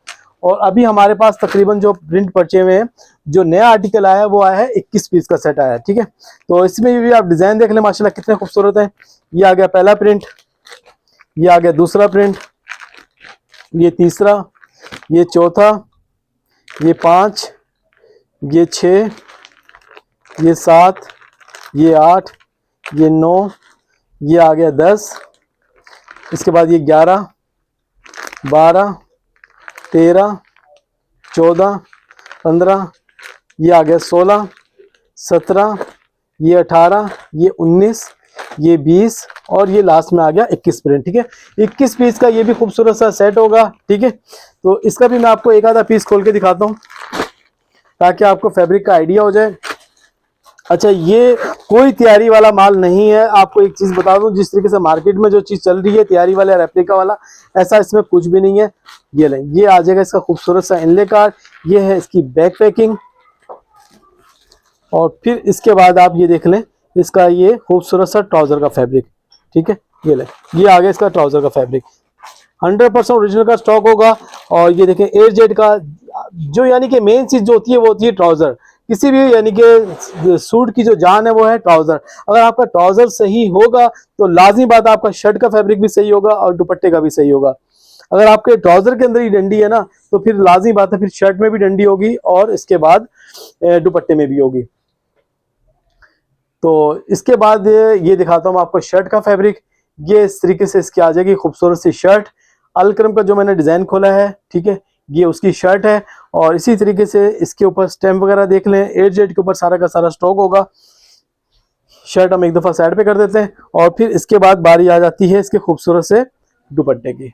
और अभी हमारे पास तकरीबन जो प्रिंट बचे हुए हैं, जो नया आर्टिकल आया है वो आया है 21 पीस का सेट आया है। ठीक है, तो इसमें भी आप डिजाइन देख लें माशाल्लाह कितने खूबसूरत है। ये आ गया पहला प्रिंट, ये आ गया दूसरा प्रिंट, ये तीसरा, ये चौथा, ये 5, ये 6, ये 7, ये 8, ये 9, ये आ गया 10, इसके बाद ये 11, 12, 13, 14, 15, ये आ गया 16, 17, ये 18, ये 19, ये 20 और ये लास्ट में आ गया 21 प्रिंट। ठीक है, 21 पीस का ये भी खूबसूरत सा सेट होगा। ठीक है, तो इसका भी मैं आपको एक आधा पीस खोल के दिखाता हूँ ताकि आपको फैब्रिक का आइडिया हो जाए। अच्छा, ये कोई तैयारी वाला माल नहीं है। आपको एक चीज बता दूं, जिस तरीके से मार्केट में जो चीज चल रही है तैयारी वाला रेप्लिका वाला, ऐसा इसमें कुछ भी नहीं है। ये लें, ये आ जाएगा इसका खूबसूरत सा इनले कार्ड। ये है इसकी बैक पैकिंग और फिर इसके बाद आप ये देख लें इसका ये खूबसूरत सा ट्राउजर का फैब्रिक। ठीक है, ये लें, ये आ गया इसका ट्राउजर का फैब्रिक। 100% ओरिजिनल का स्टॉक होगा। और ये देखें AZ का जो यानी कि मेन चीज जो होती है वो होती है ट्राउजर। किसी भी यानी कि सूट की जो जान है वो है ट्राउजर। अगर आपका ट्राउजर सही होगा तो लाजमी बात है आपका शर्ट का फैब्रिक भी सही होगा और दुपट्टे का भी सही होगा। अगर आपके ट्राउजर के अंदर ही डंडी है ना, तो फिर लाजमी बात है फिर शर्ट में भी डंडी होगी और इसके बाद दुपट्टे में भी होगी। तो इसके बाद ये दिखाता हूँ आपको शर्ट का फैब्रिक। ये इस तरीके से इसकी आ जाएगी खूबसूरत सी शर्ट। अलकरम का जो मैंने डिजाइन खोला है, ठीक है, ये उसकी शर्ट है। और इसी तरीके से इसके ऊपर स्टैम्प वगैरह देख लें, AZ के ऊपर सारा का सारा स्टॉक होगा। शर्ट हम एक दफा साइड पे कर देते हैं और फिर इसके बाद बारी आ जाती है इसके खूबसूरत से दुपट्टे की।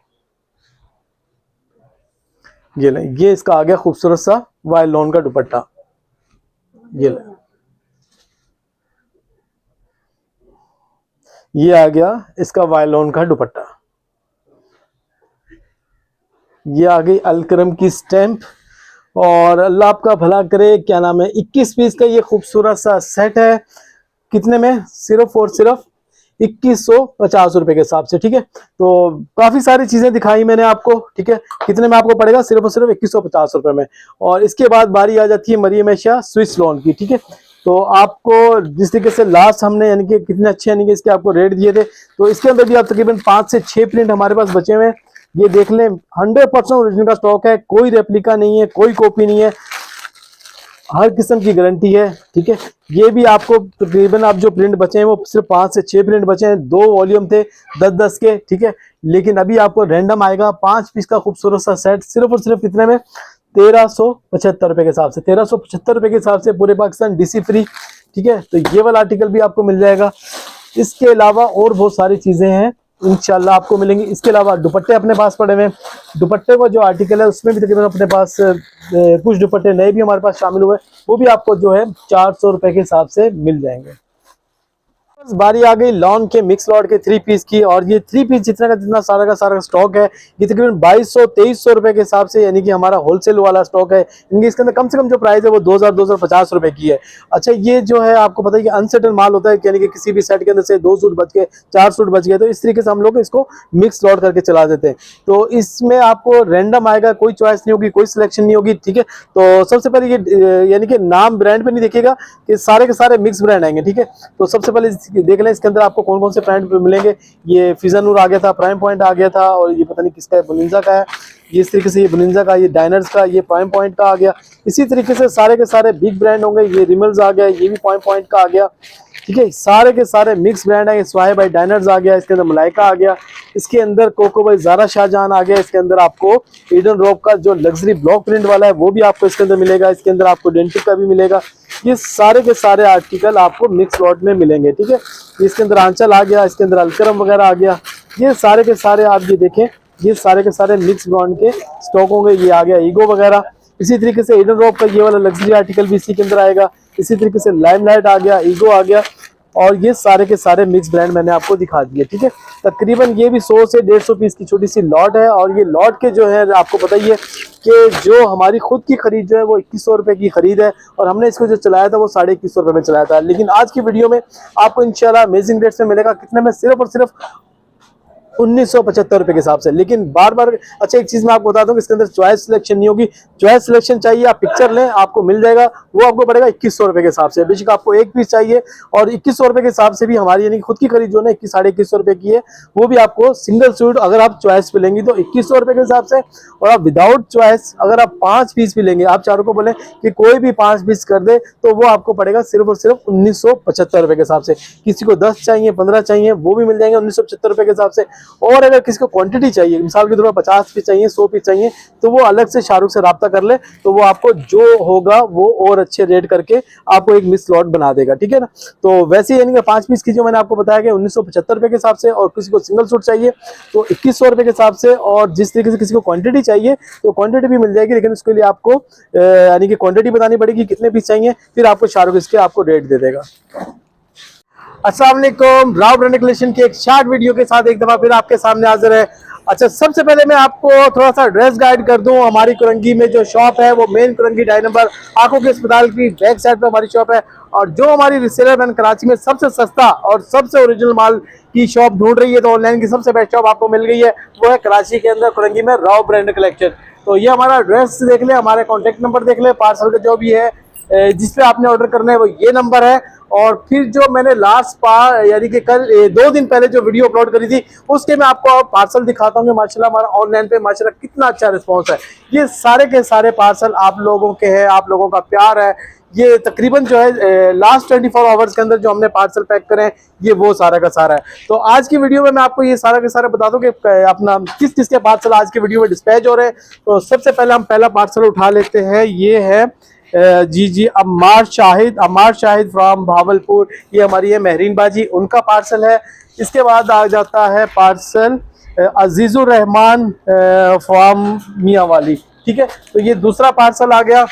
ये लें, ये इसका आ गया खूबसूरत सा वाइल्ड लोन का दुपट्टा। ये लें, ये आ गया इसका वाइल्ड लोन का दुपट्टा। ये आ गई अलकरम की स्टैम्प और अल्लाह आपका भला करे। क्या नाम है, 21 पीस का ये खूबसूरत सा सेट है। कितने में? सिर्फ और सिर्फ 2150 रुपए के हिसाब से। ठीक है, तो काफी सारी चीजें दिखाई मैंने आपको। ठीक है, कितने में आपको पड़ेगा? सिर्फ और सिर्फ 2150 रुपए में। और इसके बाद बारी आ जाती है मरियम एशिया स्विस लॉन की। ठीक है, तो आपको जिस तरीके से लास्ट हमने यानी कि कितने अच्छे यानी कि इसके आपको रेट दिए थे, तो इसके अंदर भी आप तकरीबन 5 से 6 प्रिंट हमारे पास बचे हुए हैं। ये देख लें, 100% ओरिजिनल का स्टॉक है, कोई रेप्लिका नहीं है, कोई कॉपी नहीं है, हर किस्म की गारंटी है। ठीक है, ये भी आपको तकरीबन आप जो प्रिंट बचे हैं वो सिर्फ 5 से 6 प्रिंट बचे हैं। 2 वॉल्यूम थे 10-10 के। ठीक है, लेकिन अभी आपको रैंडम आएगा 5 पीस का खूबसूरत सा सेट सिर्फ और सिर्फ कितने में? 1375 रुपए के हिसाब से। 1375 रुपए के हिसाब से पूरे पाकिस्तान डीसी फ्री। ठीक है, तो ये वाला आर्टिकल भी आपको मिल जाएगा। इसके अलावा और बहुत सारी चीजें हैं इंशाल्लाह आपको मिलेंगी। इसके अलावा दुपट्टे अपने पास पड़े हुए हैं। दुपट्टे का जो आर्टिकल है उसमें भी तकरीबन अपने पास कुछ दुपट्टे नए भी हमारे पास शामिल हुए, वो भी आपको जो है 400 रुपए के हिसाब से मिल जाएंगे। बारी आ गई लॉन के मिक्स लॉट के 3 पीस की। और ये 3 पीस जितना का जितना सारा का सारा स्टॉक है ये तकरीबन 2200-2300 रुपए के हिसाब से यानी कि हमारा होलसेल वाला स्टॉक है। इनके इसके अंदर कम से कम जो प्राइस है वो 2000-2050 रुपए की है। अच्छा, ये जो है आपको पता है कि अनसेटल माल होता है, यानी कि किसी भी सेट के अंदर से 2 सूट बच गए, 4 सूट बच गए, तो इस तरीके से हम लोग इसको मिक्स लॉट करके चला देते हैं। तो इसमें आपको रैंडम आएगा, कोई चॉइस नहीं होगी, कोई सिलेक्शन नहीं होगी। ठीक है, तो सबसे पहले ये यानी कि नाम ब्रांड पे नहीं देखिएगा कि सारे के सारे मिक्स ब्रांड आएंगे। ठीक है, तो सबसे पहले देख लें इसके अंदर आपको कौन कौन से ब्रांड मिलेंगे। ये फिजानूर आ गया था, प्राइम पॉइंट आ गया था, और ये पता नहीं किसका है, बुनिंजा का है। ये इस तरीके से ये बुनिंजा का, ये डाइनर्स का, ये प्राइम पॉइंट का आ गया। इसी तरीके से सारे के सारे बिग ब्रांड होंगे। ये रिमल्स आ गया, ये भी प्राइम पॉइंट का आ गया। ठीक है, सारे के सारे मिक्स ब्रांड है। स्वाहे भाई डाइनर्स आ गया, इसके अंदर मलाइका आ गया, इसके अंदर कोको भाई ज़ारा शाहजहान आ गया, इसके अंदर आपको ईडन रॉक का जो लग्जरी ब्लॉक प्रिंट वाला है वो भी आपको इसके अंदर मिलेगा। इसके अंदर आपको डेंटिक का भी मिलेगा। ये सारे के सारे आर्टिकल आपको मिक्स लॉट में मिलेंगे। ठीक है, इसके अंदर आंचल आ गया, इसके अंदर अलकरम वगैरह आ गया। ये सारे के सारे आप ये देखें, ये सारे के सारे मिक्स ब्रांड के स्टॉक होंगे। ये आ गया ईगो वगैरह। इसी तरीके से ईडन रॉक का ये वाला लग्जरी आर्टिकल भी इसी के अंदर आएगा। इसी तरीके से लाइमलाइट आ गया, ईगो आ गया, और ये सारे के सारे मिक्स ब्रांड मैंने आपको दिखा दिए। ठीक है, तकरीबन ये भी 100 से 150 पीस की छोटी सी लॉट है। और ये लॉट के जो है आपको बताइए कि जो हमारी खुद की खरीद जो है वो 2100 रुपए की खरीद है, और हमने इसको जो चलाया था वो 2150 रुपए में चलाया था। लेकिन आज की वीडियो में आपको इंशाल्लाह अमेजिंग रेट्स में मिलेगा। कितने में? सिर्फ और सिर्फ 1975 रुपए के हिसाब से। लेकिन बार बार अच्छा एक चीज मैं आपको बता दूं कि इसके अंदर चॉइस सिलेक्शन नहीं होगी। चॉइस सिलेक्शन चाहिए, आप पिक्चर लें, आपको मिल जाएगा। वो आपको पड़ेगा 2100 रुपए के हिसाब से। बेशक आपको एक पीस चाहिए, और 2100 रुपए के हिसाब से भी हमारी यानी खुद की खरीद जो है 2100-2150 रुपए की है, वो भी आपको सिंगल सूट अगर आप चॉइस पे लेंगी तो 2100 रुपए के हिसाब से। और आप विदाउट चॉइस अगर आप 5 पीस भी लेंगे, आप चारों को बोले कि कोई भी 5 पीस कर दे, तो वो आपको पड़ेगा सिर्फ और सिर्फ 1975 रुपए के हिसाब से। किसी को 10 चाहिए, 15 चाहिए, वो भी मिल जाएंगे 1975 रुपए के हिसाब से। और अगर किसी को क्वांटिटी चाहिए, मिसाल के तौर पर 50 पीस चाहिए, 100 पीस चाहिए, तो वो अलग से शाहरुख से राब्ता कर ले, तो वो आपको जो होगा वो और अच्छे रेट करके आपको एक मिक्स लॉट बना देगा। ठीक है ना, तो वैसे यानी कि 5 पीस की जो मैंने आपको बताया कि 1975 रुपए के हिसाब से, और किसी को सिंगल सूट चाहिए तो 2100 रुपए के हिसाब से। और जिस तरीके से किसी को क्वांटिटी चाहिए तो क्वांटिटी भी मिल जाएगी, लेकिन उसके लिए आपको यानी कि क्वांटिटी बतानी पड़ेगी कितने पीस चाहिए, फिर आपको शाहरुख इसके आपको रेट दे देगा। अस्सलाम वालेकुम, राव ब्रांड कलेक्शन की एक शॉर्ट वीडियो के साथ एक दफा फिर आपके सामने हाजिर है। अच्छा, सबसे पहले मैं आपको थोड़ा सा एड्रेस गाइड कर दूं। हमारी कुरंगी में जो शॉप है वो मेन कुरंगी 2 नंबर आंखों के अस्पताल की बैक साइड पे हमारी शॉप है। और जो हमारी रिसेलर मैन कराची में सबसे सस्ता और सबसे ओरिजिनल माल की शॉप ढूंढ रही है, तो ऑनलाइन की सबसे बेस्ट शॉप आपको मिल गई है, वो है कराची के अंदर कुरंगी में राव ब्रांड कलेक्शन। तो ये हमारा एड्रेस देख ले, हमारे कॉन्टेक्ट नंबर देख ले, पार्सल का जो भी है जिसपे आपने ऑर्डर करना है वो ये नंबर है। और फिर जो मैंने लास्ट पार यानी कि कल 2 दिन पहले जो वीडियो अपलोड करी थी उसके मैं आपको पार्सल दिखाता हूँ कि माशाल्लाह हमारा ऑनलाइन पे माशाल्लाह कितना अच्छा रिस्पांस है। ये सारे के सारे पार्सल आप लोगों के हैं, आप लोगों का प्यार है। ये तकरीबन जो है लास्ट 24 आवर्स के अंदर जो हमने पार्सल पैक करे हैं ये वो सारा का सारा है। तो आज की वीडियो में मैं आपको ये सारा के सारा बता दूं कि अपना किस किस के पार्सल आज की वीडियो में डिस्पैच हो रहे हैं। तो सबसे पहले हम पहला पार्सल उठा लेते हैं। ये है जी अम्मार शाहिद फ्रॉम भावलपुर। ये हमारी है महरीन बाजी, उनका पार्सल है। इसके बाद आ जाता है पार्सल अजीजुर रहमान फ्रॉम मियाँ वाली। ठीक है, तो ये दूसरा पार्सल आ गया।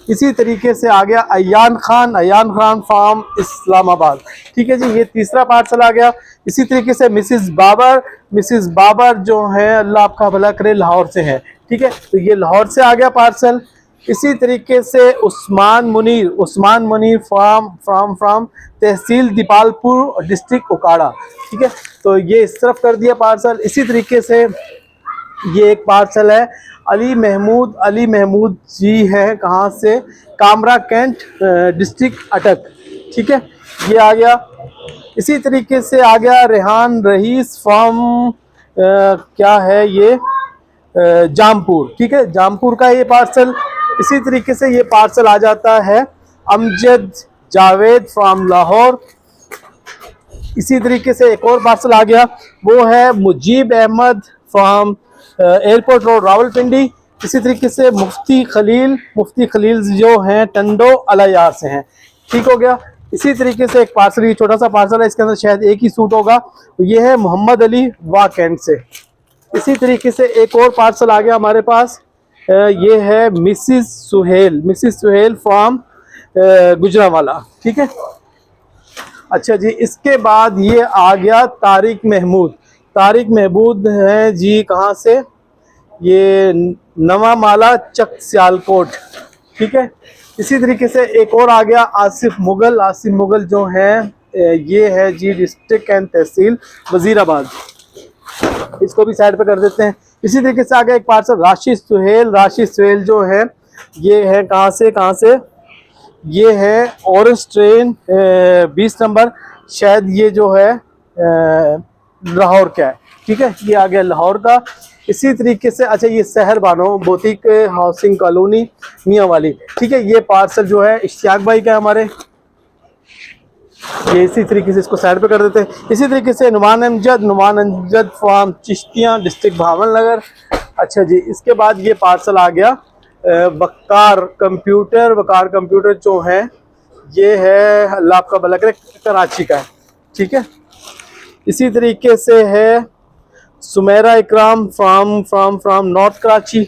इसी तरीके से आ गया अयान खान फ्रॉम इस्लामाबाद। ठीक है जी, ये तीसरा पार्सल आ गया। इसी तरीके से मिसिस बाबर जो है, अल्लाह आपका भला करे, लाहौर से है। ठीक है। तो ये लाहौर से आ गया पार्सल। इसी तरीके से उस्मान मुनीर फ्रॉम तहसील दीपालपुर डिस्ट्रिक्ट उकाड़ा, ठीक है। तो ये इस तरफ कर दिया पार्सल। इसी तरीके से ये एक पार्सल है अली महमूद जी है, कहाँ से, कामरा कैंट डिस्ट्रिक्ट अटक, ठीक है, ये आ गया। इसी तरीके से आ गया रेहान रईस फ्रॉम क्या है ये, जामपुर, ठीक है, जामपुर का ये पार्सल। इसी तरीके से ये पार्सल आ जाता है अमजद जावेद फ्रॉम लाहौर। इसी तरीके से एक और पार्सल आ गया, वो है Mujeeb Ahmed from airport road Rawalpindi. इसी तरीके से मुफ्ती खलील जो हैं टंडो अलायार से हैं, ठीक हो गया। इसी तरीके से एक पार्सल, ये छोटा सा पार्सल है, इसके अंदर शायद एक ही सूट होगा, ये है मोहम्मद अली वाह कैंट से। इसी तरीके से एक और पार्सल आ गया हमारे पास, ये है मिसिस सुहेल फ्रॉम गुजरांवाला, ठीक है। अच्छा जी, इसके बाद ये आ गया तारिक महमूद है जी, कहाँ से, ये नवा माला चक सियालकोट, ठीक है। इसी तरीके से एक और आ गया आसिफ मुगल जो है, ये है जी डिस्ट्रिक्ट एंड तहसील वजीराबाद, इसको भी साइड पे कर देते हैं। इसी तरीके से आ गया एक पार्सल राशिद सुहेल जो है, ये है कहाँ से, ये है ऑरेंज ट्रेन 20 नंबर, शायद ये जो है लाहौर का है, ठीक है, ये आ गया लाहौर का। इसी तरीके से अच्छा, ये शहर बानो बोतिक हाउसिंग कॉलोनी मियाँ वाली, ठीक है, ये पार्सल जो है इश्तियाक भाई का हमारे, ये इसी तरीके से इसको साइड पे कर देते हैं। इसी तरीके से नुमान अमजद फ्रॉम चिश्तियाँ डिस्ट्रिक्ट भावनगर। अच्छा जी, इसके बाद ये पार्सल आ गया वकार कंप्यूटर जो है, ये है अल्लाह आपका भला करे कराची का है, ठीक है। इसी तरीके से है सुमेरा इकराम फ्रॉम नॉर्थ कराची,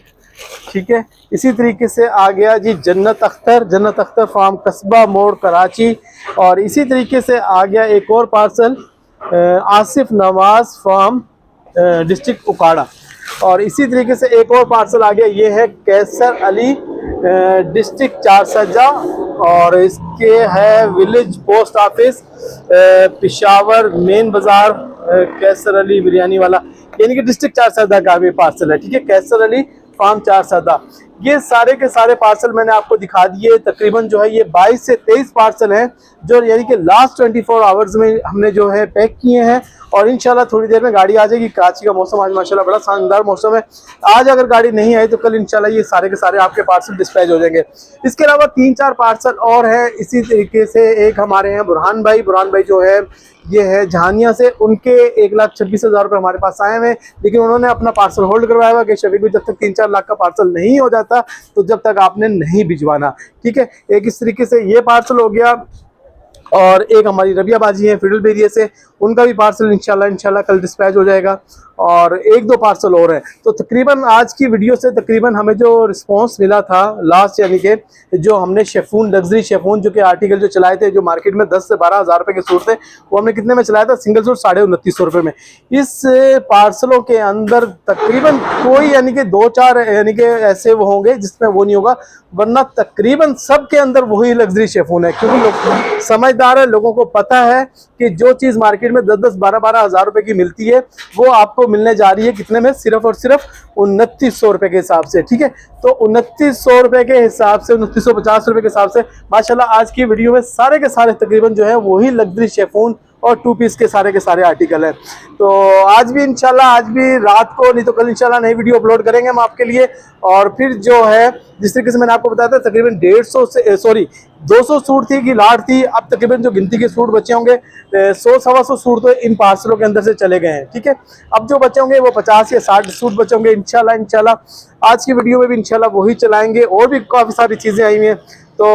ठीक है। इसी तरीके से आ गया जी जन्नत अख्तर फ्रॉम कस्बा मोड़ कराची। और इसी तरीके से आ गया एक और parcel Asif Nawaz from district उकाड़ा। और इसी तरीके से एक और पार्सल आ गया, ये है कैसर अली डिस्ट्रिक्ट चारसजा, और इसके है village post office Peshawar main बाजार, कैसर अली बिरयानी वाला, यानी कि डिस्ट्रिक्ट चारसदा का भी पार्सल है, ठीक है, कैसर अली फार्म चारसदा। ये सारे के सारे पार्सल मैंने आपको दिखा दिए। तकरीबन जो है ये 22 से 23 पार्सल हैं, जो यानी कि लास्ट 24 आवर्स में हमने जो है पैक किए हैं, और इंशाल्लाह थोड़ी देर में गाड़ी आ जाएगी। कराची का मौसम आज माशाल्लाह बड़ा शानदार मौसम है। आज अगर गाड़ी नहीं आई तो कल इंशाल्लाह ये सारे के सारे आपके पार्सल डिस्पैच हो जाएंगे। इसके अलावा 3-4 पार्सल और हैं इसी तरीके से। एक हमारे हैं बुरहान भाई जो है ये है जहानिया से, उनके 1,26,000 रुपये हमारे पास आए हुए हैं, लेकिन उन्होंने अपना पार्सल होल्ड करवाया हुआ कि शफीक भी जब तक 3-4 लाख का पार्सल नहीं हो जाता तो जब तक आपने नहीं भिजवाना, ठीक है। एक इस तरीके से ये पार्सल हो गया। और एक हमारी रबिया बाजी है फिडल बेरिया से, उनका भी पार्सल इंशाल्लाह कल डिस्पैच हो जाएगा। और 1-2 पार्सल और हैं। तो तकरीबन आज की वीडियो से तकरीबन हमें जो रिस्पांस मिला था लास्ट, यानी कि जो हमने शेफून लग्जरी शेफून जो कि आर्टिकल जो चलाए थे, जो मार्केट में 10 से 12 हज़ार रुपये के सूट थे, वो हमने कितने में चलाया था, सिंगल सूट 2950 रुपये में। इस पार्सलों के अंदर तकरीबन कोई यानी कि 2-4 यानी कि ऐसे वो होंगे जिसमें वो नहीं होगा, वरना तकरीबन सब के अंदर वही लग्जरी शेफून है। क्योंकि लोग समझदार है, लोगों को पता है कि जो चीज़ मार्केट में 10-10, 12-12 हज़ार रुपये की मिलती है वो आपको मिलने जा रही है कितने में, सिर्फ और सिर्फ 2900 रुपये के हिसाब से, ठीक है। तो 2900 रुपये के हिसाब से, 2950 रुपये के हिसाब से माशाल्लाह आज की वीडियो में सारे के सारे तकरीबन जो है वही लग्जरी शेफून और 2 पीस के सारे आर्टिकल हैं। तो आज भी इंशाल्लाह, आज भी रात को नहीं तो कल इंशाल्लाह नई वीडियो अपलोड करेंगे हम आपके लिए। और फिर जो है जिस तरीके से मैंने आपको बताया था तकरीबन 200 सूट थी कि लाट थी, अब तकरीबन जो गिनती के सूट बचे होंगे 100-125 सूट तो इन पार्सलों के अंदर से चले गए हैं, ठीक है। अब जो बचे होंगे वो 50 या 60 सूट बचे होंगे इंशाल्लाह आज की वीडियो में भी इंशाल्लाह वही चलाएंगे। और भी काफ़ी सारी चीज़ें आई हुई हैं। तो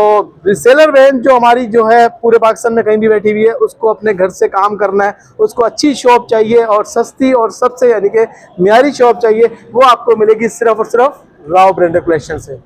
रिसेलर बहन जो हमारी जो है पूरे पाकिस्तान में कहीं भी बैठी हुई है, उसको अपने घर से काम करना है, उसको अच्छी शॉप चाहिए और सस्ती और सबसे यानी कि मियारी शॉप चाहिए, वो आपको मिलेगी सिर्फ और सिर्फ राव ब्रांडेड कलेक्शन से।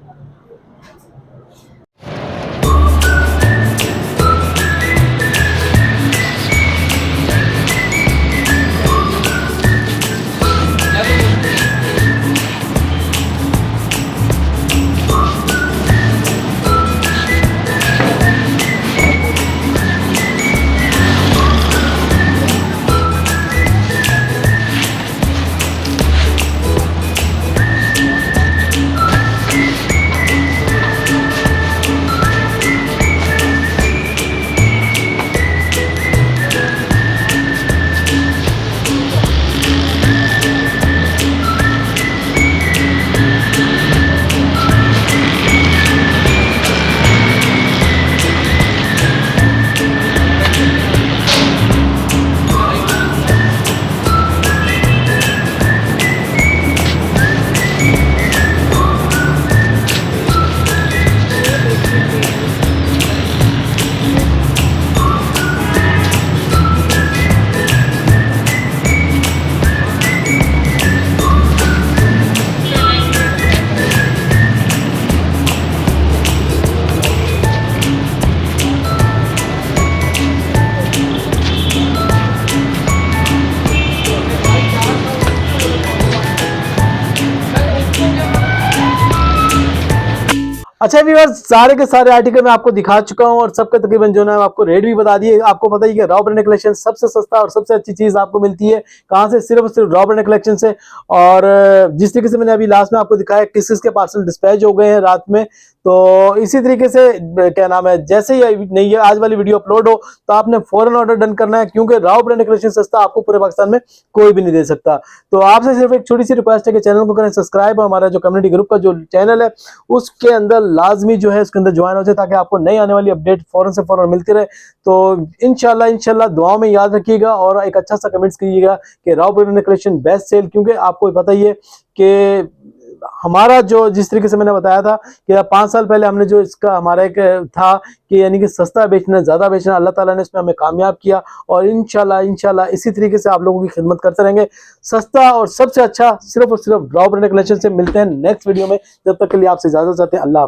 अच्छा व्यूअर्स, सारे के सारे आर्टिकल मैं आपको दिखा चुका हूं और सबके तकरीबन जो है आपको रेट भी बता दिए। आपको पता ही है कि रॉ ब्रांड कलेक्शन सबसे सस्ता और सबसे अच्छी चीज आपको मिलती है कहां से, सिर्फ और सिर्फ रॉ ब्रांड कलेक्शन से। और जिस तरीके से मैंने अभी लास्ट में आपको दिखाया किस किस के पार्सल डिस्पैच हो गए हैं रात में, तो इसी तरीके से क्या नाम है, जैसे ही नहीं है आज वाली वीडियो अपलोड हो तो आपने फौरन ऑर्डर डन करना है, क्योंकि रॉ ब्रांड कलेक्शन सस्ता आपको पूरे पाकिस्तान में कोई भी नहीं दे सकता। तो आपसे सिर्फ एक छोटी सी रिक्वेस्ट है कि चैनल को करें सब्सक्राइब, हमारा जो कम्युनिटी ग्रुप का जो चैनल है उसके अंदर लाजमी जो है उसके अंदर ज्वाइन हो जाए, ताकि आपको नई आने वाली अपडेट फौरन से फौरन मिलती रहे। तो इंशाल्लाह दुआओं में याद रखिएगा और एक अच्छा सा कमेंट्स कीजिएगा कि Rao brand collection best sale, क्योंकि आपको पता ही है कि हमारा जो जिस तरीके से मैंने बताया था कि 5 साल पहले हमने जो इसका हमारा एक था कि यानी कि सस्ता बेचना ज्यादा बेचना, अल्लाह ताला ने इसमें हमें कामयाब किया और इंशाल्लाह इसी तरीके से आप लोगों की खिदमत करते रहेंगे। सस्ता और सबसे अच्छा सिर्फ और सिर्फ रॉ ब्रांड कलेक्शन से। मिलते हैं नेक्स्ट वीडियो में, जब तक के लिए आपसे इजाजत चाहते हैं। अल्लाह।